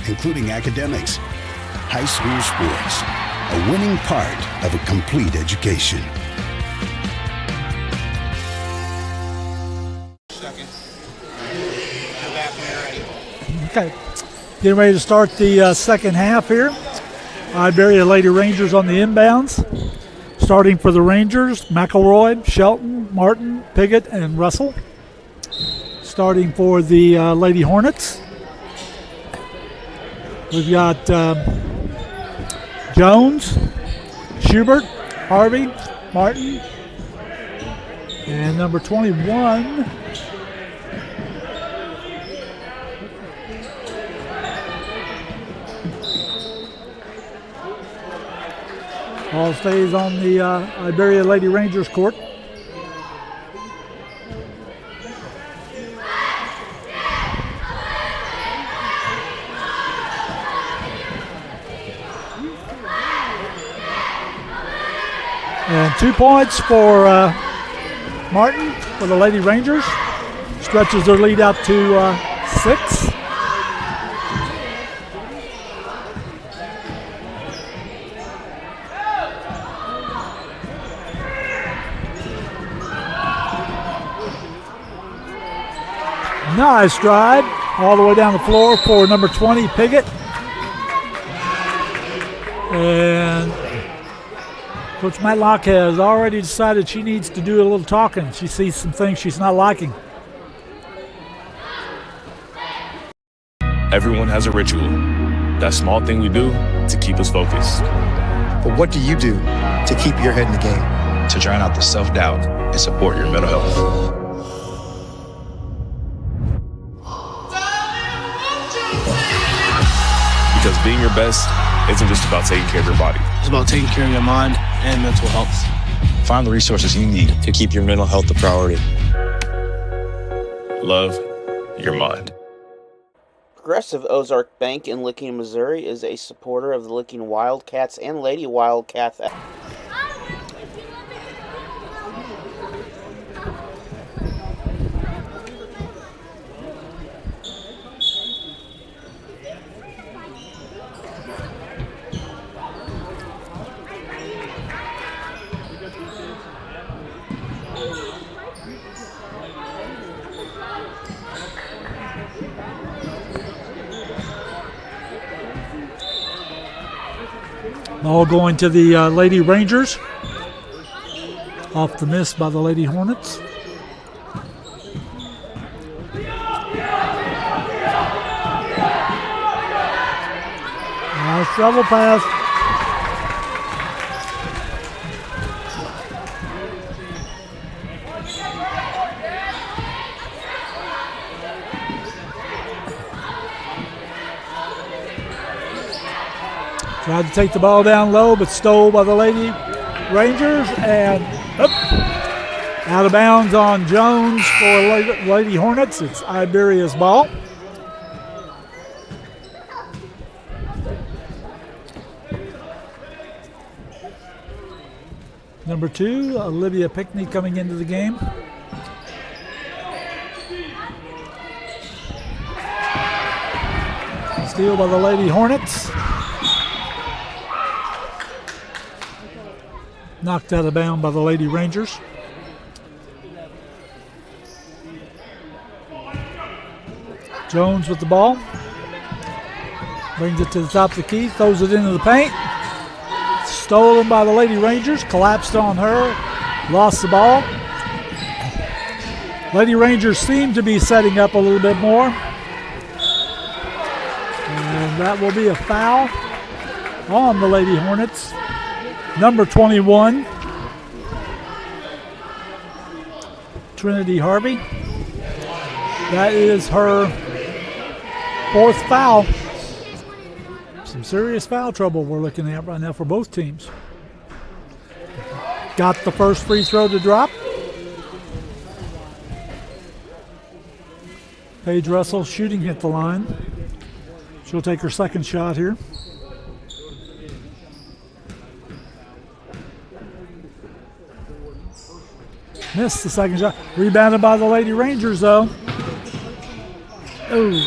including academics. High school sports, a winning part of a complete education. Okay, getting ready to start the second half here. Iberia Lady Rangers on the inbounds. Starting for the Rangers, McElroy, Shelton, Martin, Piggott, and Russell. Starting for the Lady Hornets, we've got Jones, Schubert, Harvey, Martin, and number 21, all stays on the Iberia Lady Rangers court. And 2 points for Martin for the Lady Rangers. Stretches their lead out to 6. Nice drive all the way down the floor for number 20, Piggott. And Coach Matlock has already decided she needs to do a little talking. She sees some things she's not liking. Everyone has a ritual. That small thing we do to keep us focused. But what do you do to keep your head in the game? To drown out the self-doubt and support your mental health. Because being your best isn't just about taking care of your body. It's about taking care of your mind and mental health. Find the resources you need to keep your mental health a priority. Love your mind. Progressive Ozark Bank in Laquey, Missouri is a supporter of the Laquey Wildcats and Lady Wildcats. Ball going to the Lady Rangers. Off the miss by the Lady Hornets. Nice shovel pass. Tried to take the ball down low, but stole by the Lady Rangers, and out of bounds on Jones for Lady Hornets. It's Iberia's ball. Number 2, Olivia Pickney coming into the game. Steal by the Lady Hornets. Knocked out of bounds by the Lady Rangers. Jones with the ball. Brings it to the top of the key, throws it into the paint. Stolen by the Lady Rangers, collapsed on her, lost the ball. Lady Rangers seem to be setting up a little bit more. And that will be a foul on the Lady Hornets. Number 21, Trinity Harvey. That is her 4th foul. Some serious foul trouble we're looking at right now for both teams. Got the first free throw to drop. Paige Russell shooting at the line. She'll take her second shot here. Missed the second shot. Rebounded by the Lady Rangers, though. Ooh.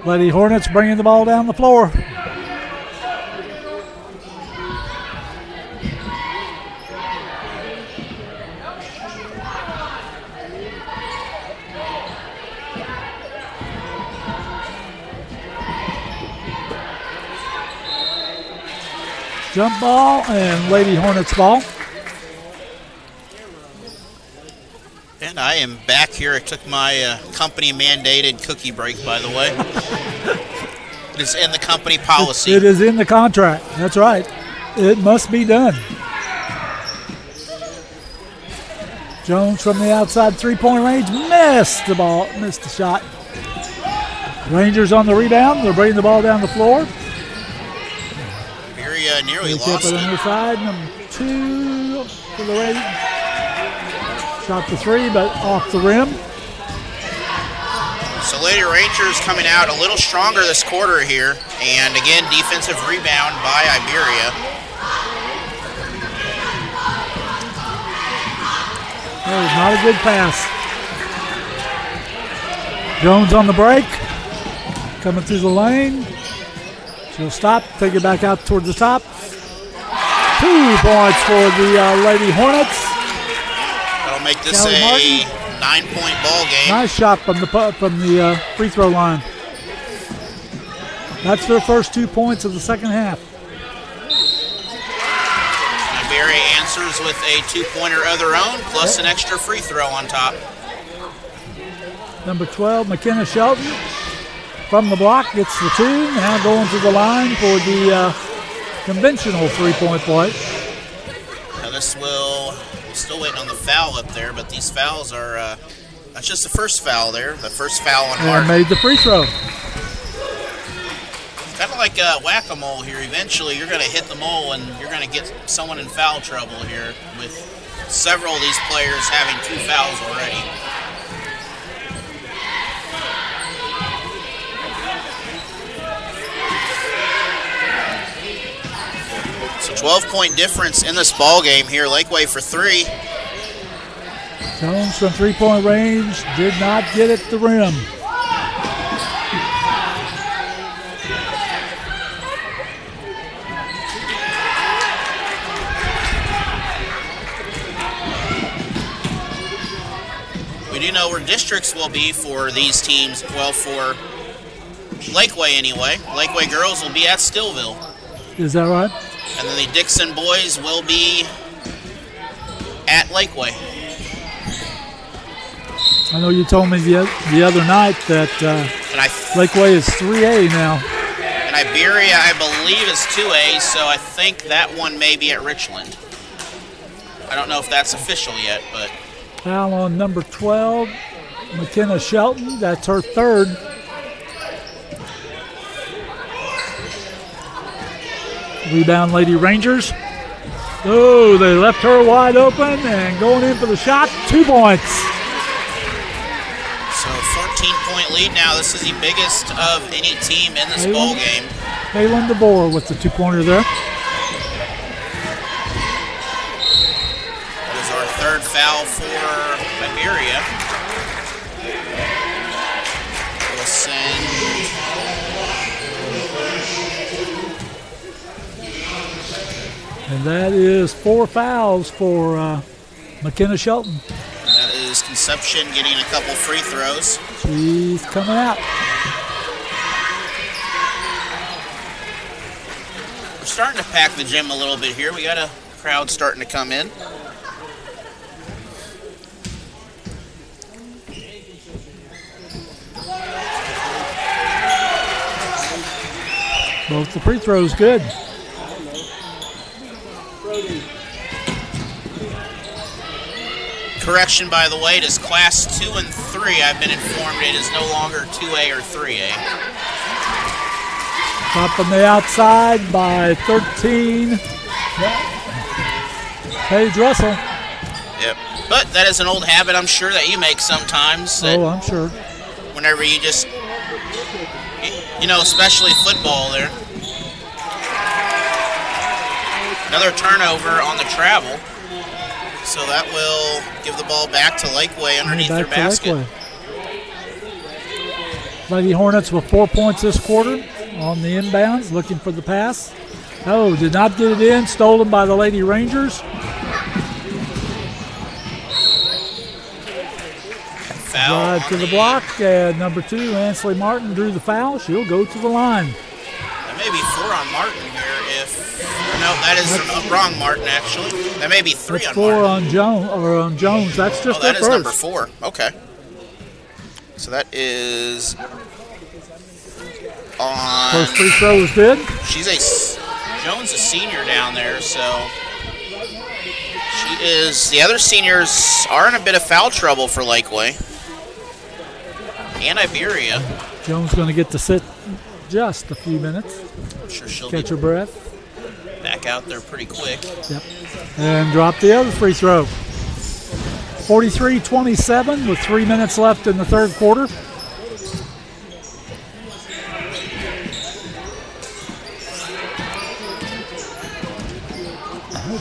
Lady Hornets bringing the ball down the floor. Jump ball and Lady Hornets ball. And I am back here. I took my company-mandated cookie break, by the way. It is in the company policy. It is in the contract. That's right. It must be done. Jones from the outside three-point range. Missed the ball. Missed the shot. Rangers on the rebound. They're bringing the ball down the floor. Iberia nearly They lost tip it it. on the side. Number 2 for the Rangers. Shot the 3, but off the rim. So Lady Rangers coming out a little stronger this quarter here. And again, defensive rebound by Iberia. That was not a good pass. Jones on the break. Coming through the lane. She'll stop, take it back out toward the top. 2 points for the Lady Hornets. That'll make this Callie a Martin. 9-point ball game. Nice shot from the free throw line. That's their first 2 points of the second half. Iberia answers with a 2-pointer of their own, plus an extra free throw on top. Number 12, McKenna Shelton from the block gets the 2. Now going to the line for the conventional 3-point play. Now this will, we're still waiting on the foul up there, but these fouls are, that's just the first foul there, the first foul on And Martin. made the free throw. Kind of like whack-a-mole here. Eventually you're going to hit the mole and you're going to get someone in foul trouble here with several of these players having 2 fouls already. So 12-point difference in this ball game here. Laquey for 3. Jones from 3-point range did not get at the rim. We do know where districts will be for these teams. Well, for Lakeway anyway. Lakeway girls will be at Stillville. Is that right? And then the Dixon boys will be at Lakeway. I know you told me the other night that Lakeway is 3A now. And Iberia, I believe, is 2A, so I think that one may be at Richland. I don't know if that's official yet, but... Foul on number 12, McKenna Shelton. That's her third. Rebound, Lady Rangers. Oh, they left her wide open and going in for the shot. 2 points. So 14-point lead now. This is the biggest of any team in this ball game. Kaylin DeVore with the 2-pointer there. That is our third foul for Iberia. We'll send... And that is 4 fouls for McKenna Shelton. And that is Conception getting a couple free throws. She's coming out. We're starting to pack the gym a little bit here. We got a crowd starting to come in. Both the free throws good. Correction, by the way, it is Class 2 and 3. I've been informed it is no longer 2A or 3A. Top on the outside by 13. Paige Russell. Yep. But that is an old habit I'm sure that you make sometimes. Oh, I'm sure. Whenever you just, you know, especially football there. Another turnover on the travel. So that will give the ball back to Lakeway underneath their basket. Lady Hornets with 4 points this quarter on the inbounds, looking for the pass. Oh, did not get it in, stolen by the Lady Rangers. Foul drive to the block, and number 2, Ansley Martin, drew the foul. She'll go to the line. That may be 4 on Martin here. No, that is wrong, Martin, actually. That may be 3 on 4 Martin. on Jones. That's just that is first. number 4. Okay. So that is on... First free throw is good. Jones is a senior down there, so she is... The other seniors are in a bit of foul trouble for Lakeway. And Iberia. Jones going to get to sit just a few minutes. I'm sure she'll catch her breath. Back out there pretty quick. Yep. And drop the other free throw. 43-27 with 3 minutes left in the third quarter.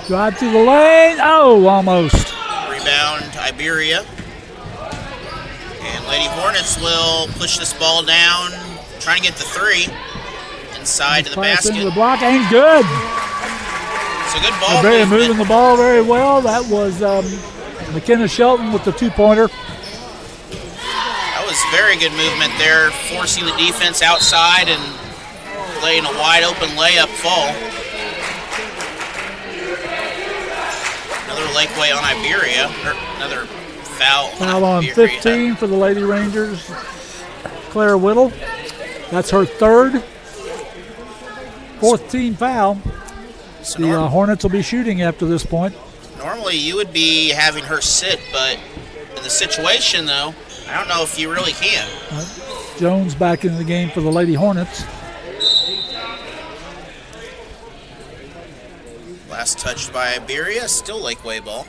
Drive to the lane. Oh, almost. Rebound, Iberia. And Lady Hornets will push this ball down, trying to get the 3. Inside to the basket. Into the block, ain't good. It's a good ball movement. Moving the ball very well. That was McKenna Shelton with the 2-pointer. That was very good movement there, forcing the defense outside and letting a wide open layup fall. Another Lakeway on Iberia. Another foul. Foul on 15 for the Lady Rangers. Claire Whittle. That's her third. 4th team foul. So the Hornets will be shooting after this point. Normally you would be having her sit, but in the situation, though, I don't know if you really can. Jones back into the game for the Lady Hornets. Last touched by Iberia, still Lakeway ball.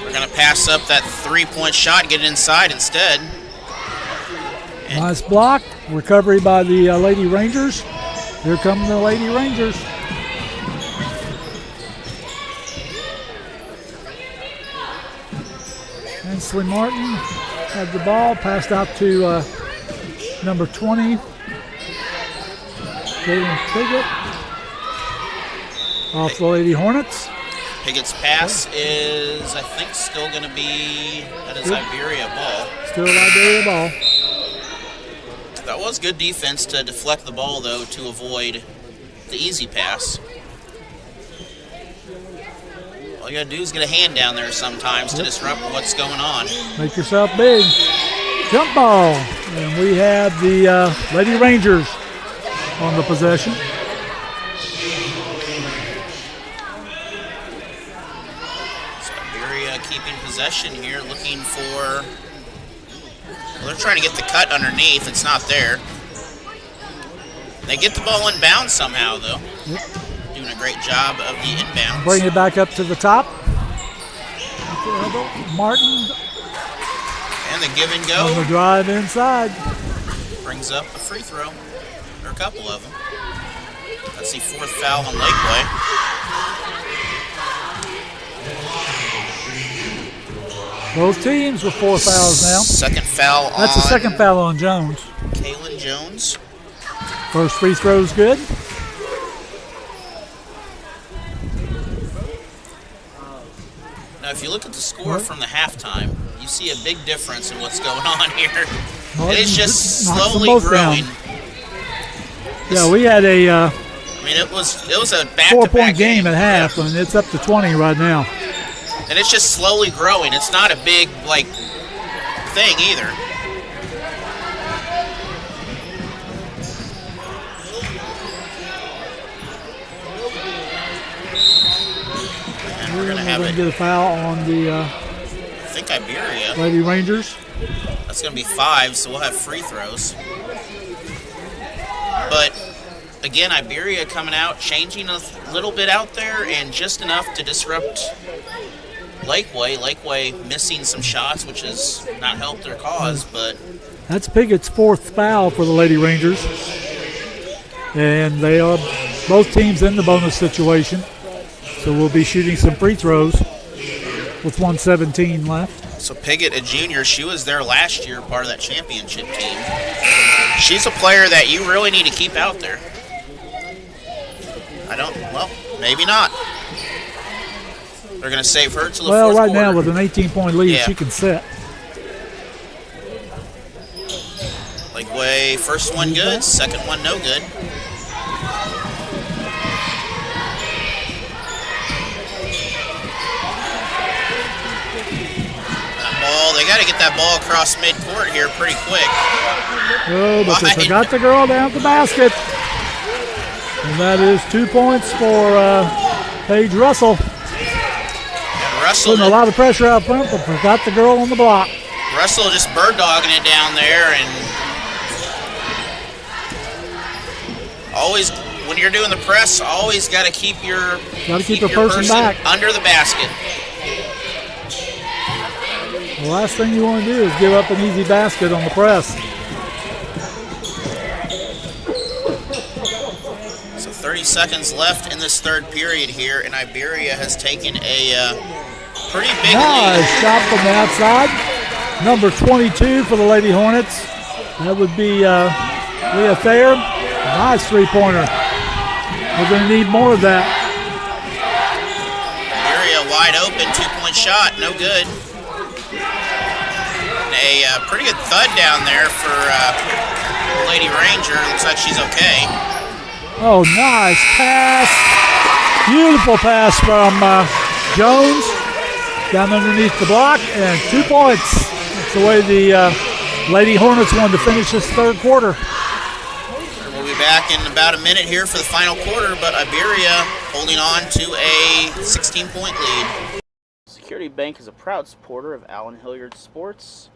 We're going to pass up that 3-point shot, get it inside instead. Nice block. Recovery by the Lady Rangers. Here come the Lady Rangers. And Kinsley Martin had the ball, passed out to number 20, Jalen Piggott, off the Lady Hornets. Piggott's pass is, I think, still going to be, that is Iberia ball. Still Iberia ball. That was good defense to deflect the ball, though, to avoid the easy pass. All you got to do is get a hand down there sometimes to disrupt what's going on. Make yourself big. Jump ball. And we have the Lady Rangers on the possession. So Iberia keeping possession here, looking for... Well, they're trying to get the cut underneath. It's not there. They get the ball inbound somehow, though. Yep. Doing a great job of the inbounds. Bring it back up to the top. Martin. And the give and go. On the drive inside. Brings up a free throw. Or a couple of them. That's the 4th foul on Laquey. Both teams with 4 fouls now. Second foul on... That's the second foul on Jones. Kaylin Jones. First free throw's good. Now, if you look at the score from the halftime, you see a big difference in what's going on here. Martin it is just knocks slowly them both growing. down. Yeah, we had a I mean, it was a back-to-back 4-point game at half, and it's up to 20 right now. And it's just slowly growing. It's not a big, thing either. And we're going to have get a foul on the I think Iberia. Lady Rangers. That's going to be 5, so we'll have free throws. But, again, Iberia coming out, changing a little bit out there, and just enough to disrupt Laquey. Laquey missing some shots, which has not helped their cause, but... That's Piggott's 4th foul for the Lady Rangers. And they are both teams in the bonus situation. So we'll be shooting some free throws with 1:17 left. So Piggott, a junior, she was there last year, part of that championship team. She's a player that you really need to keep out there. Maybe not. They're going to save her till the fourth right quarter. now with an 18-point lead, she can set. Laquey, first one good, second one no good. They got to get that ball across midcourt here pretty quick. Oh, but they forgot the girl down at the basket. And that is 2 points for Paige Russell. And Russell putting a lot of pressure out front, but forgot the girl on the block. Russell just bird dogging it down there, and always when you're doing the press, always got to keep your person back under the basket. The last thing you want to do is give up an easy basket on the press. So 30 seconds left in this third period here, and Iberia has taken a pretty big lead. Nice shot from the outside. Number 22 for the Lady Hornets. That would be Leah Thayer. Nice three-pointer. We're going to need more of that. Iberia wide open, 2-point shot, no good. A pretty good thud down there for Lady Ranger. Looks like she's okay. Oh, nice pass. Beautiful pass from Jones. Down underneath the block, and 2 points. That's the way the Lady Hornets wanted to finish this third quarter. We'll be back in about a minute here for the final quarter, but Iberia holding on to a 16-point lead. Security Bank is a proud supporter of Allen Hilliard Sports,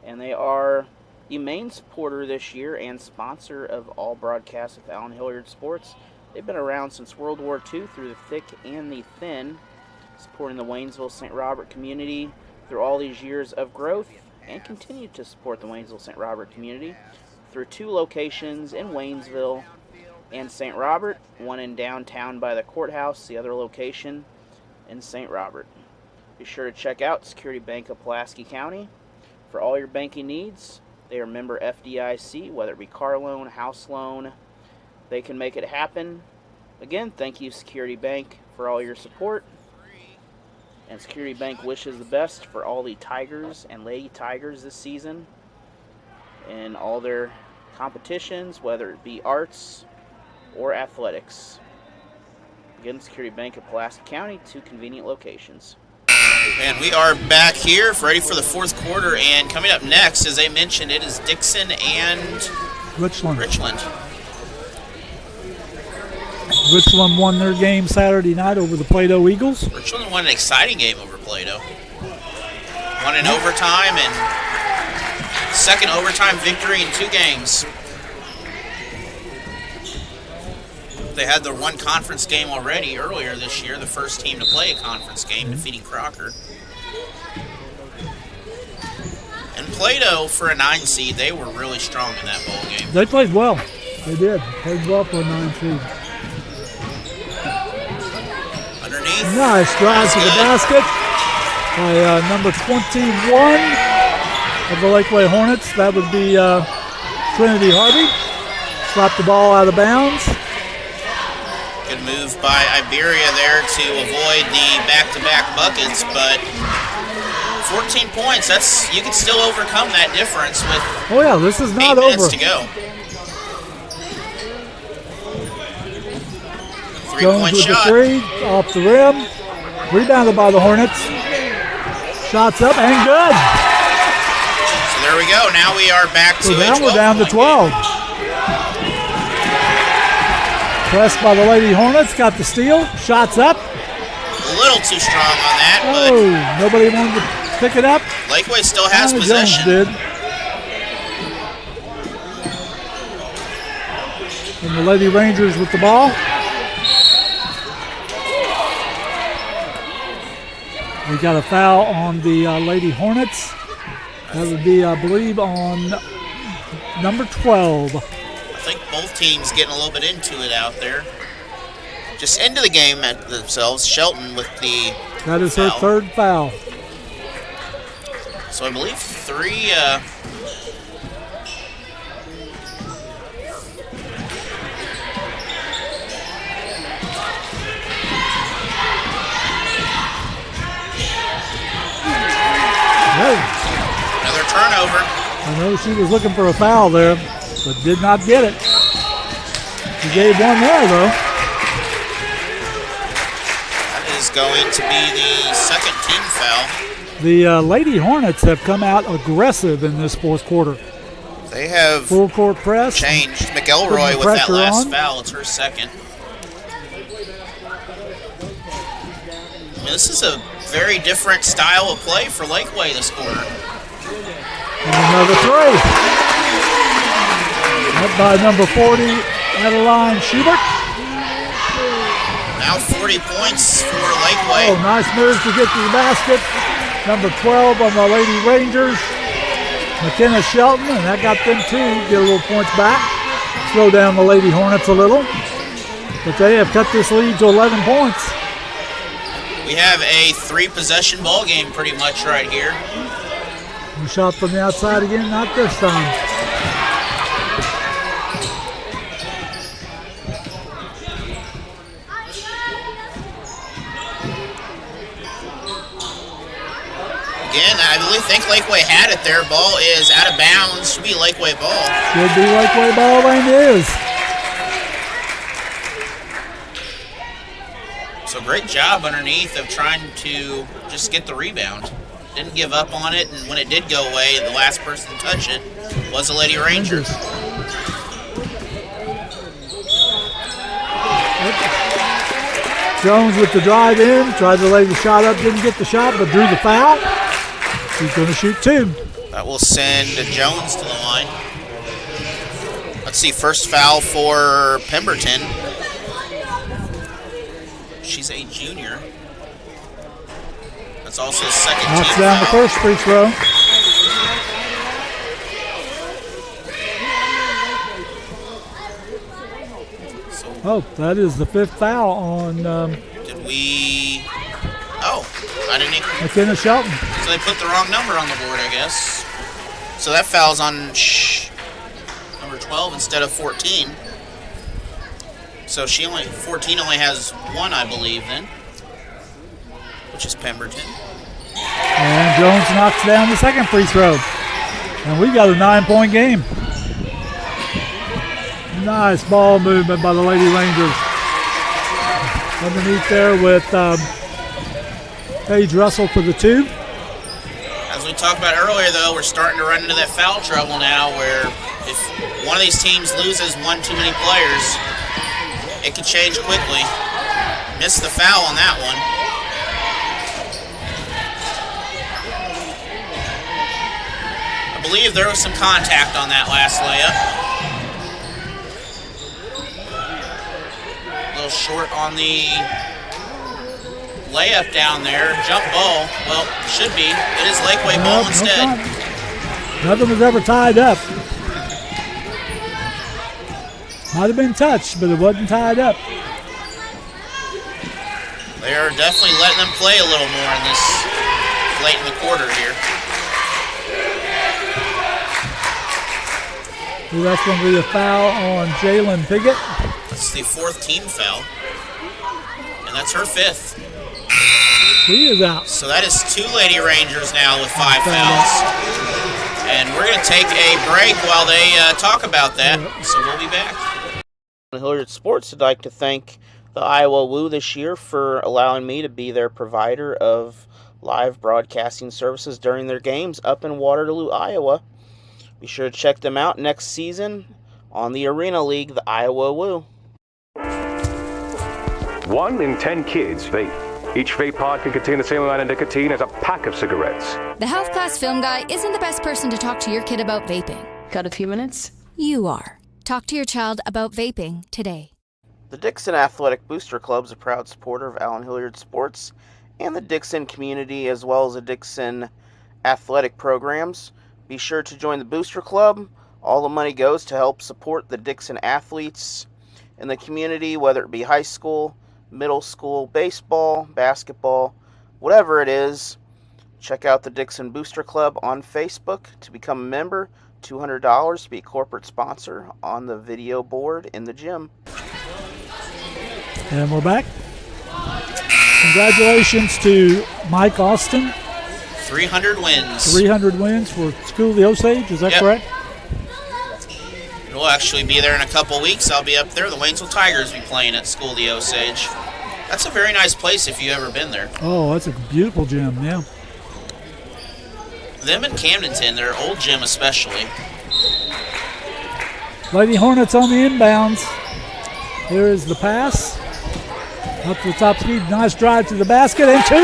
and they are the main supporter this year and sponsor of all broadcasts of Allen Hilliard Sports. They've been around since World War II through the thick and the thin, supporting the Waynesville-St. Robert community through all these years of growth, and continue to support the Waynesville-St. Robert community through 2 locations in Waynesville and St. Robert, one in downtown by the courthouse, the other location in St. Robert. Be sure to check out Security Bank of Pulaski County for all your banking needs. They are member FDIC, whether it be car loan, house loan, they can make it happen. Again, thank you, Security Bank, for all your support. And Security Bank wishes the best for all the Tigers and Lady Tigers this season in all their competitions, whether it be arts or athletics. Again, Security Bank of Pulaski County, 2 convenient locations. And we are back here, ready for the fourth quarter. And coming up next, as I mentioned, it is Dixon and Richland. Richland won their game Saturday night over the Plato Eagles. Richland won an exciting game over Plato. Won in overtime and second overtime victory in 2 games. They had their one conference game already earlier this year, the first team to play a conference game, defeating Crocker. And Plato, for a 9 seed, they were really strong in that bowl game. They played well. They did. Played well for a 9 seed. Underneath. Nice drive to the basket by number 21 of the Lakeway Hornets. That would be Trinity Harvey. Slapped the ball out of bounds. Good move by Iberia there to avoid the back-to-back buckets, but 14 points, you can still overcome that difference with this is not 8 minutes over. to go. Jones with shot. the 3, off the rim. Rebounded by the Hornets. Shots up and good. So there we go. Now we are back to now we're down to 12. Pressed by the Lady Hornets, got the steal. Shots up. A little too strong on that, but nobody wanted to pick it up. Lakeway still has possession. Jones did. And the Lady Rangers with the ball. We got a foul on the Lady Hornets. That would be, I believe, on number 12. I think both teams getting a little bit into it out there. Just into the game at themselves. Shelton with the That is foul. her 3rd foul. So I believe 3. Another turnover. I know she was looking for a foul there, but did not get it. She gave one there, though. That is going to be the 2nd team foul. The Lady Hornets have come out aggressive in this fourth quarter. They have full court press. Changed McElroy with that last foul. It's her 2nd. I mean, this is a very different style of play for Lakeway this quarter. And another 3. Up by number 40, Adeline Schubert. Now 40 points for Lakeway. Nice move to get to the basket. Number 12 on the Lady Rangers, McKenna Shelton, and that got them to get a little points back. Slow down the Lady Hornets a little. But they have cut this lead to 11 points. We have a 3-possession ball game pretty much right here. A shot from the outside again, not this time. Again, I really think Lakeway had it there. Ball is out of bounds. Should be Lakeway ball. Should be Lakeway ball, and it is. So great job underneath of trying to just get the rebound. Didn't give up on it, and when it did go away, the last person to touch it was the Lady Rangers. Jones with the drive in, tried to lay the shot up, didn't get the shot, but drew the foul. He's going to shoot 2. That will send Jones to the line. Let's see, first foul for Pemberton. She's a junior. That's also his 2nd team Knocks down the foul. first free throw. That is the 5th foul on. Did we? Oh, I didn't even... McKenna Shelton. So they put the wrong number on the board, I guess. So that foul's on number 12 instead of 14. So 14 only has one, I believe, then, which is Pemberton. And Jones knocks down the second free throw. And we got a 9-point game. Nice ball movement by the Lady Rangers. Underneath there with Paige Russell for the 2. As we talked about earlier, though, we're starting to run into that foul trouble now where if one of these teams loses one too many players, it can change quickly. Missed the foul on that one. I believe there was some contact on that last layup. A little short on the layup down there. Jump ball. Well, should be. It is Laquey ball instead. Nothing was ever tied up. Might have been touched, but it wasn't tied up. They are definitely letting them play a little more in this late in the quarter here. Well, that's going to be a foul on Jalen Piggott. That's the 4th team foul. And that's her 5th. He is out. So that is 2 Lady Rangers now with 5 fouls. And we're going to take a break while they talk about that. So we'll be back. Allen Hilliard Sports would like to thank the Iowa Woo this year for allowing me to be their provider of live broadcasting services during their games up in Waterloo, Iowa. Be sure to check them out next season on the Arena League, the Iowa Woo. 1 in 10 kids vape. Each vape pod can contain the same amount of nicotine as a pack of cigarettes. The health class film guy isn't the best person to talk to your kid about vaping. Got a few minutes? You are. Talk to your child about vaping today. The Dixon Athletic Booster Club is a proud supporter of Allen Hilliard Sports and the Dixon community, as well as the Dixon athletic programs. Be sure to join the Booster Club. All the money goes to help support the Dixon athletes in the community, whether it be high school, middle school, baseball, basketball, whatever it is. Check out the Dixon Booster Club on Facebook to become a member. $200 to be a corporate sponsor on the video board in the gym. And we're back. Congratulations to Mike Austin. 300 wins. 300 wins for School of the Osage, is that correct? We'll actually be there in a couple weeks. I'll be up there. The Waynesville Tigers will be playing at School of the Osage. That's a very nice place if you've ever been there. Oh, that's a beautiful gym, yeah. Them in Camdenton, their old gym especially. Lady Hornets on the inbounds. Here is the pass. Up to the top speed. Nice drive to the basket and 2.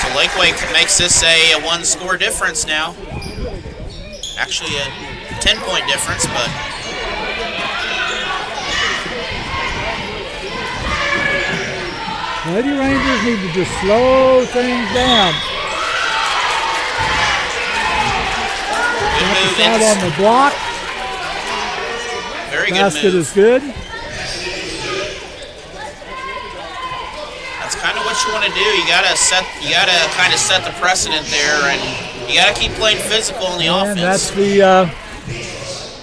So Laquey makes this a 1-score difference now. Actually a 10-point difference, but... Lady Rangers need to just slow things down. Good move out on the block. Very good basket move. Is good. That's kind of what you want to do. You gotta kind of set the precedent there, and you gotta keep playing physical in the offense. And that's the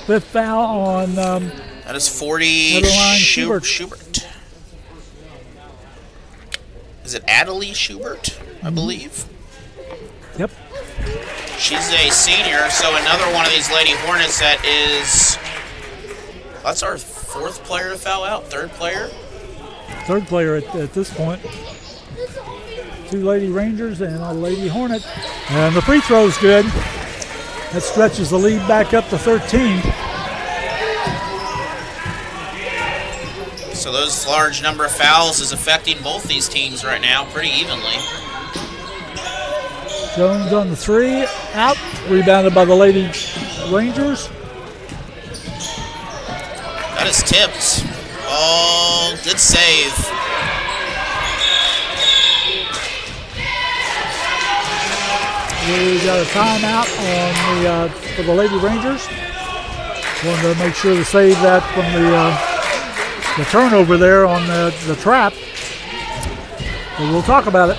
5th foul on. That is 40. Schubert. Is it Adelie Schubert? I believe. Yep. She's a senior, so another one of these Lady Hornets that is. That's our 4th player to foul out. 3rd player. 3rd player at this point. 2 Lady Rangers and a Lady Hornet. And the free throw's good. That stretches the lead back up to 13. So those large number of fouls is affecting both these teams right now pretty evenly. Jones on the 3. Out. Rebounded by the Lady Rangers. That is tipped. Oh, good save. We got a timeout on for the Lady Rangers. Wanted to make sure to save that from the turnover there on the trap. but we'll talk about it.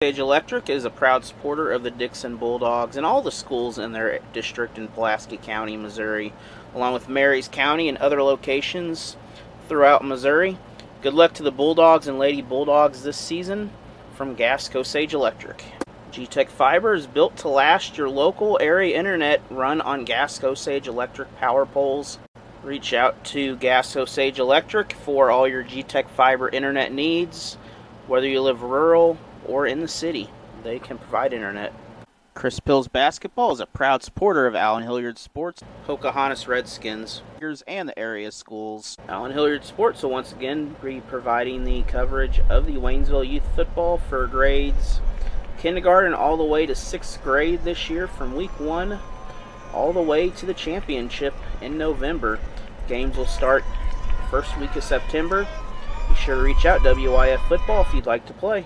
Osage Electric is a proud supporter of the Dixon Bulldogs and all the schools in their district in Pulaski County, Missouri, along with Marys County and other locations throughout Missouri. Good luck to the Bulldogs and Lady Bulldogs this season from Gas Osage Electric. G-Tech Fiber is built to last. Your local area internet run on Gas Osage Electric power poles. Reach out to Gas Osage Electric for all your G-Tech Fiber internet needs. Whether you live rural or in the city, they can provide internet. Chris Pills Basketball is a proud supporter of Allen Hilliard Sports, Pocahontas Redskins, and the area schools. Allen Hilliard Sports will once again be providing the coverage of the Waynesville Youth Football for grades kindergarten all the way to 6th grade this year, from week 1 all the way to the championship in November. Games will start first week of September. Be sure to reach out WIF Football if you'd like to play.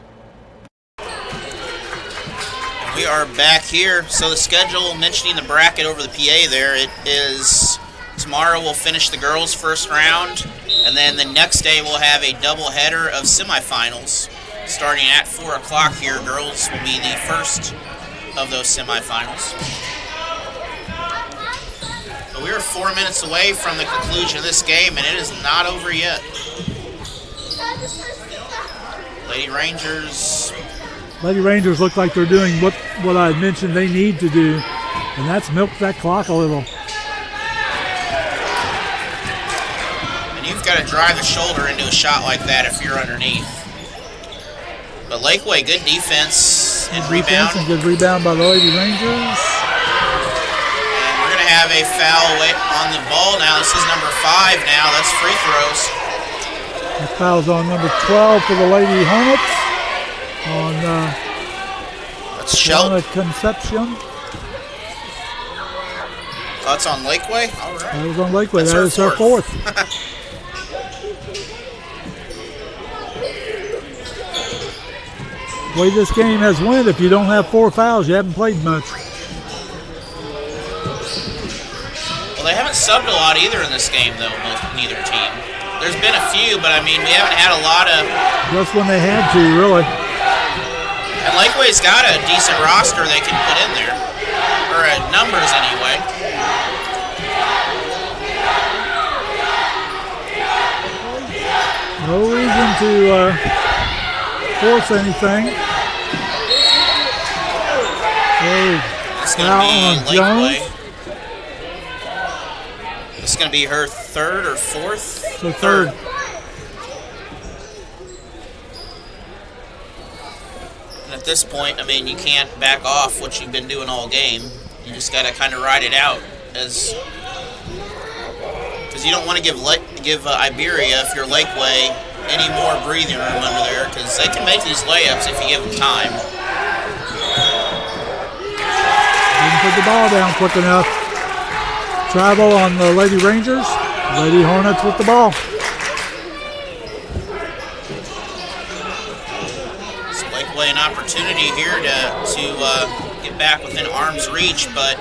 We are back here. So the schedule, mentioning the bracket over the PA there, it is tomorrow we'll finish the girls' first round, and then the next day we'll have a doubleheader of semifinals. Starting at 4 o'clock here, girls will be the first of those semifinals. But we are 4 minutes away from the conclusion of this game, and it is not over yet. Lady Rangers look like they're doing what I mentioned they need to do, and that's milk that clock a little. And you've got to drive the shoulder into a shot like that if you're underneath. But Laquey, good defense and rebound. And good rebound by the Lady Rangers. And we're going to have a foul on the ball now. This is number 5 now. That's free throws. The foul's on number 12 for the Lady Hornets. On that's Shelton Concepcion. That's on Laquey? All right. That was on Laquey. That is her fourth. The way this game has went, if you don't have 4 fouls, you haven't played much. Well, they haven't subbed a lot either in this game, though, neither team. There's been a few, but I mean, we haven't had a lot of... Just when they had to, really. And Laquey's got a decent roster they can put in there. Or numbers, anyway. No reason to force anything. It's going to be Laquey. This is going to be her third or fourth? So third. And at this point, I mean, you can't back off what you've been doing all game. You just got to kind of ride it out, because you don't want to give Iberia, if you're Laquey, any more breathing room under there, because they can make these layups if you give them time. Didn't put the ball down quick enough. Travel on the Lady Rangers. Lady Hornets with the ball. So Laquey an opportunity here to get back within arm's reach, but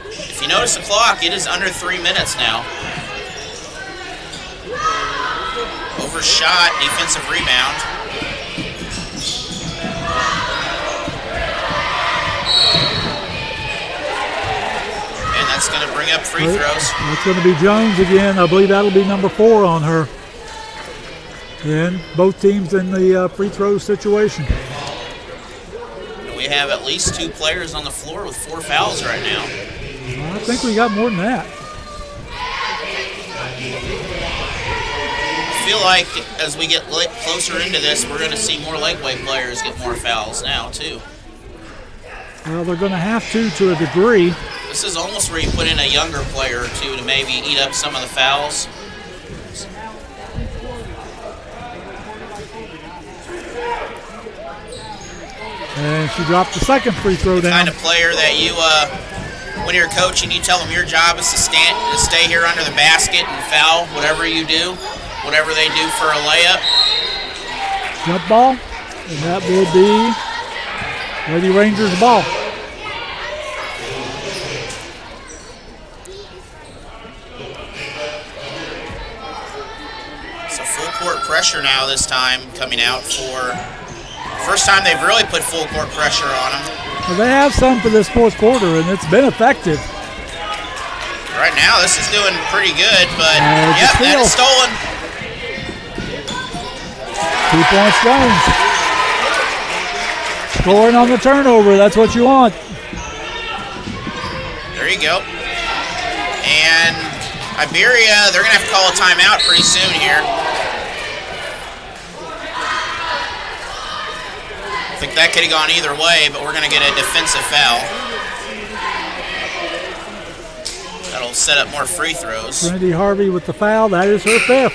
if you notice the clock, it is under 3 minutes now. Overshot, defensive rebound. And that's going to bring up free throws. That's going to be Jones again. I believe that'll be number 4 on her. And both teams in the free throw situation. We have at least 2 players on the floor with 4 fouls right now. I think we got more than that. I feel like as we get closer into this, we're going to see more Laquey players get more fouls now, too. Well, they're going to have to a degree. This is almost where you put in a younger player or two to maybe eat up some of the fouls. And she dropped the second free throw down. The kind of player that you, when you're coaching, you tell them your job is to stay here under the basket and foul whatever you do, whatever they do for a layup. Jump ball, and that will be Lady Rangers ball. pressure now this time coming out for first time they've really put full court pressure on them. Well, they have some for this fourth quarter, and it's been effective. Right now, this is doing pretty good, but yep, that is stolen. 2 points Jones. Scoring on the turnover, that's what you want. There you go. And Iberia, they're going to have to call a timeout pretty soon here. I think that could have gone either way, but we're going to get a defensive foul. That'll set up more free throws. Trinity Harvey with the foul. That is her 5th.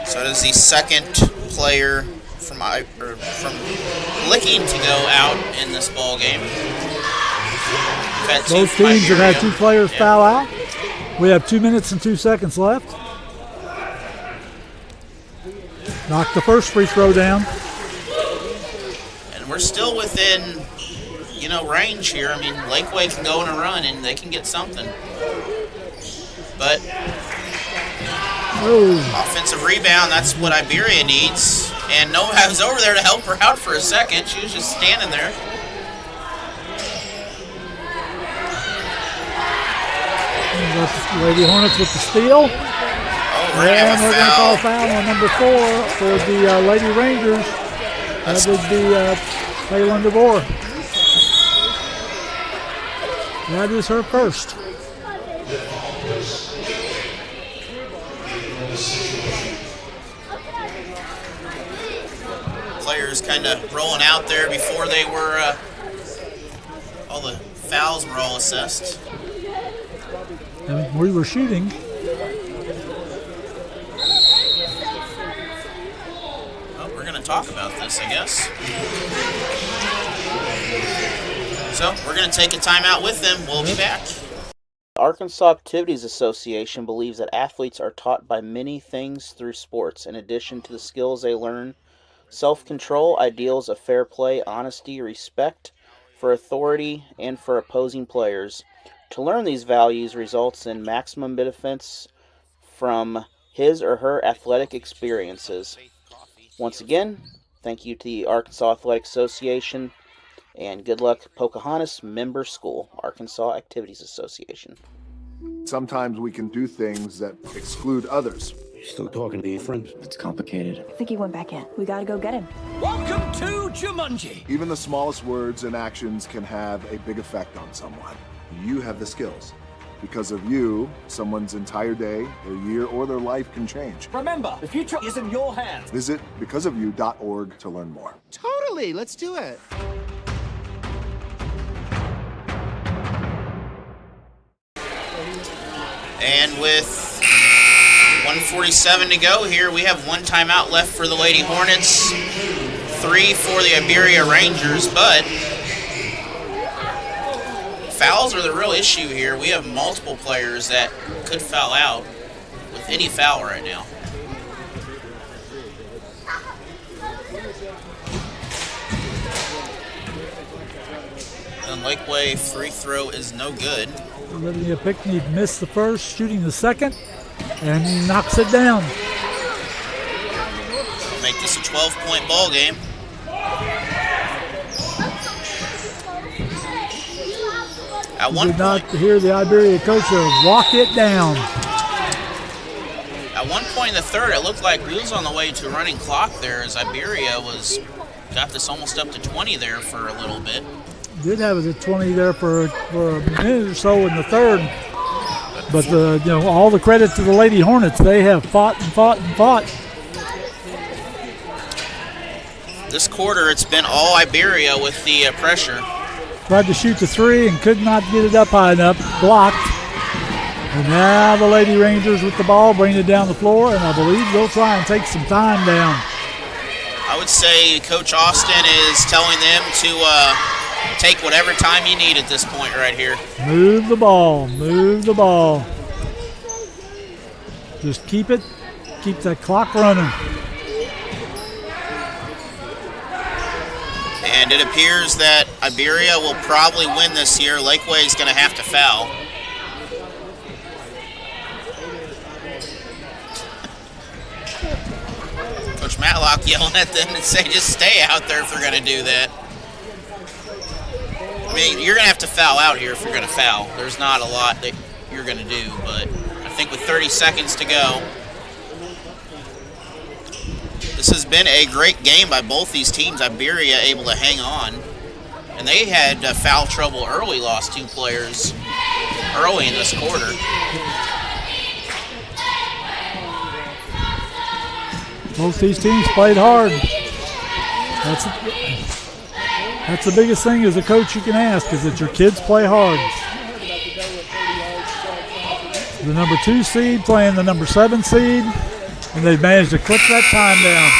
So it is the second player from Laquey to go out in this ball game. Both teams have had 2 players foul out. We have 2 minutes and 2 seconds left. Knocked the first free throw down. And we're still within, range here. I mean, Laquey can go on a run and they can get something. But offensive rebound, that's what Iberia needs. And Noah was over there to help her out for a second. She was just standing there. Lady Hornets with the steal. We're going to call a foul on number 4 for the Lady Rangers. That would be Taylor DeVore. That is her first. Players kind of rolling out there before they were, all the fouls were all assessed. And we were shooting. Well, we're going to talk about this, I guess. So we're going to take a timeout with them. We'll be back. The Arkansas Activities Association believes that athletes are taught by many things through sports, in addition to the skills they learn: self-control, ideals of fair play, honesty, respect for authority, and for opposing players. To learn these values results in maximum benefits from his or her athletic experiences. Once again, thank you to the Arkansas Athletic Association, and good luck, Pocahontas Member School, Arkansas Activities Association. Sometimes we can do things that exclude others. You're still talking to your friend. It's complicated. I think he went back in. We gotta go get him. Welcome to Jumanji. Even the smallest words and actions can have a big effect on someone. You have the skills. Because of you, someone's entire day, their year, or their life can change. Remember, the future is in your hands. Visit becauseofyou.org to learn more. Totally, let's do it. And with 1:47 to go here, we have 1 timeout left for the Lady Hornets, 3 for the Iberia Rangers, but fouls are the real issue here. We have multiple players that could foul out with any foul right now. And Laquey free throw is no good. Olivia Pickney missed the first, shooting the second, and he knocks it down. Make this a 12-point ball game. At one did not hear the Iberia coach walk it down. At one point in the third, it looked like we was on the way to a running clock there, as Iberia got this almost up to 20 there for a little bit. Did have it at 20 there for a minute or so in the third, but all the credit to the Lady Hornets. They have fought and fought and fought. This quarter, it's been all Iberia with the pressure. Tried to shoot the 3 and could not get it up high enough. Blocked. And now the Lady Rangers with the ball, bring it down the floor, and I believe they'll try and take some time down. I would say Coach Austin is telling them to take whatever time you need at this point right here. Move the ball. Move the ball. Just keep that clock running. And it appears that Iberia will probably win this year. Laquey is going to have to foul. Matlock yelling at them and say, just stay out there if you're going to do that. I mean, you're going to have to foul out here if you're going to foul. There's not a lot that you're going to do, but I think with 30 seconds to go, this has been a great game by both these teams. Iberia able to hang on, and they had foul trouble early, lost 2 players early in this quarter. Both these teams played hard. That's the biggest thing as a coach you can ask, is that your kids play hard. The number 2 seed playing the number 7 seed, and they've managed to clip that time down.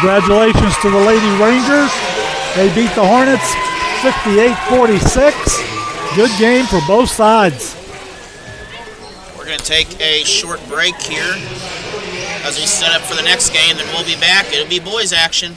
Congratulations to the Lady Rangers. They beat the Hornets 58-46. Good game for both sides. We're going to take a short break here as we set up for the next game, then we'll be back. It'll be boys action.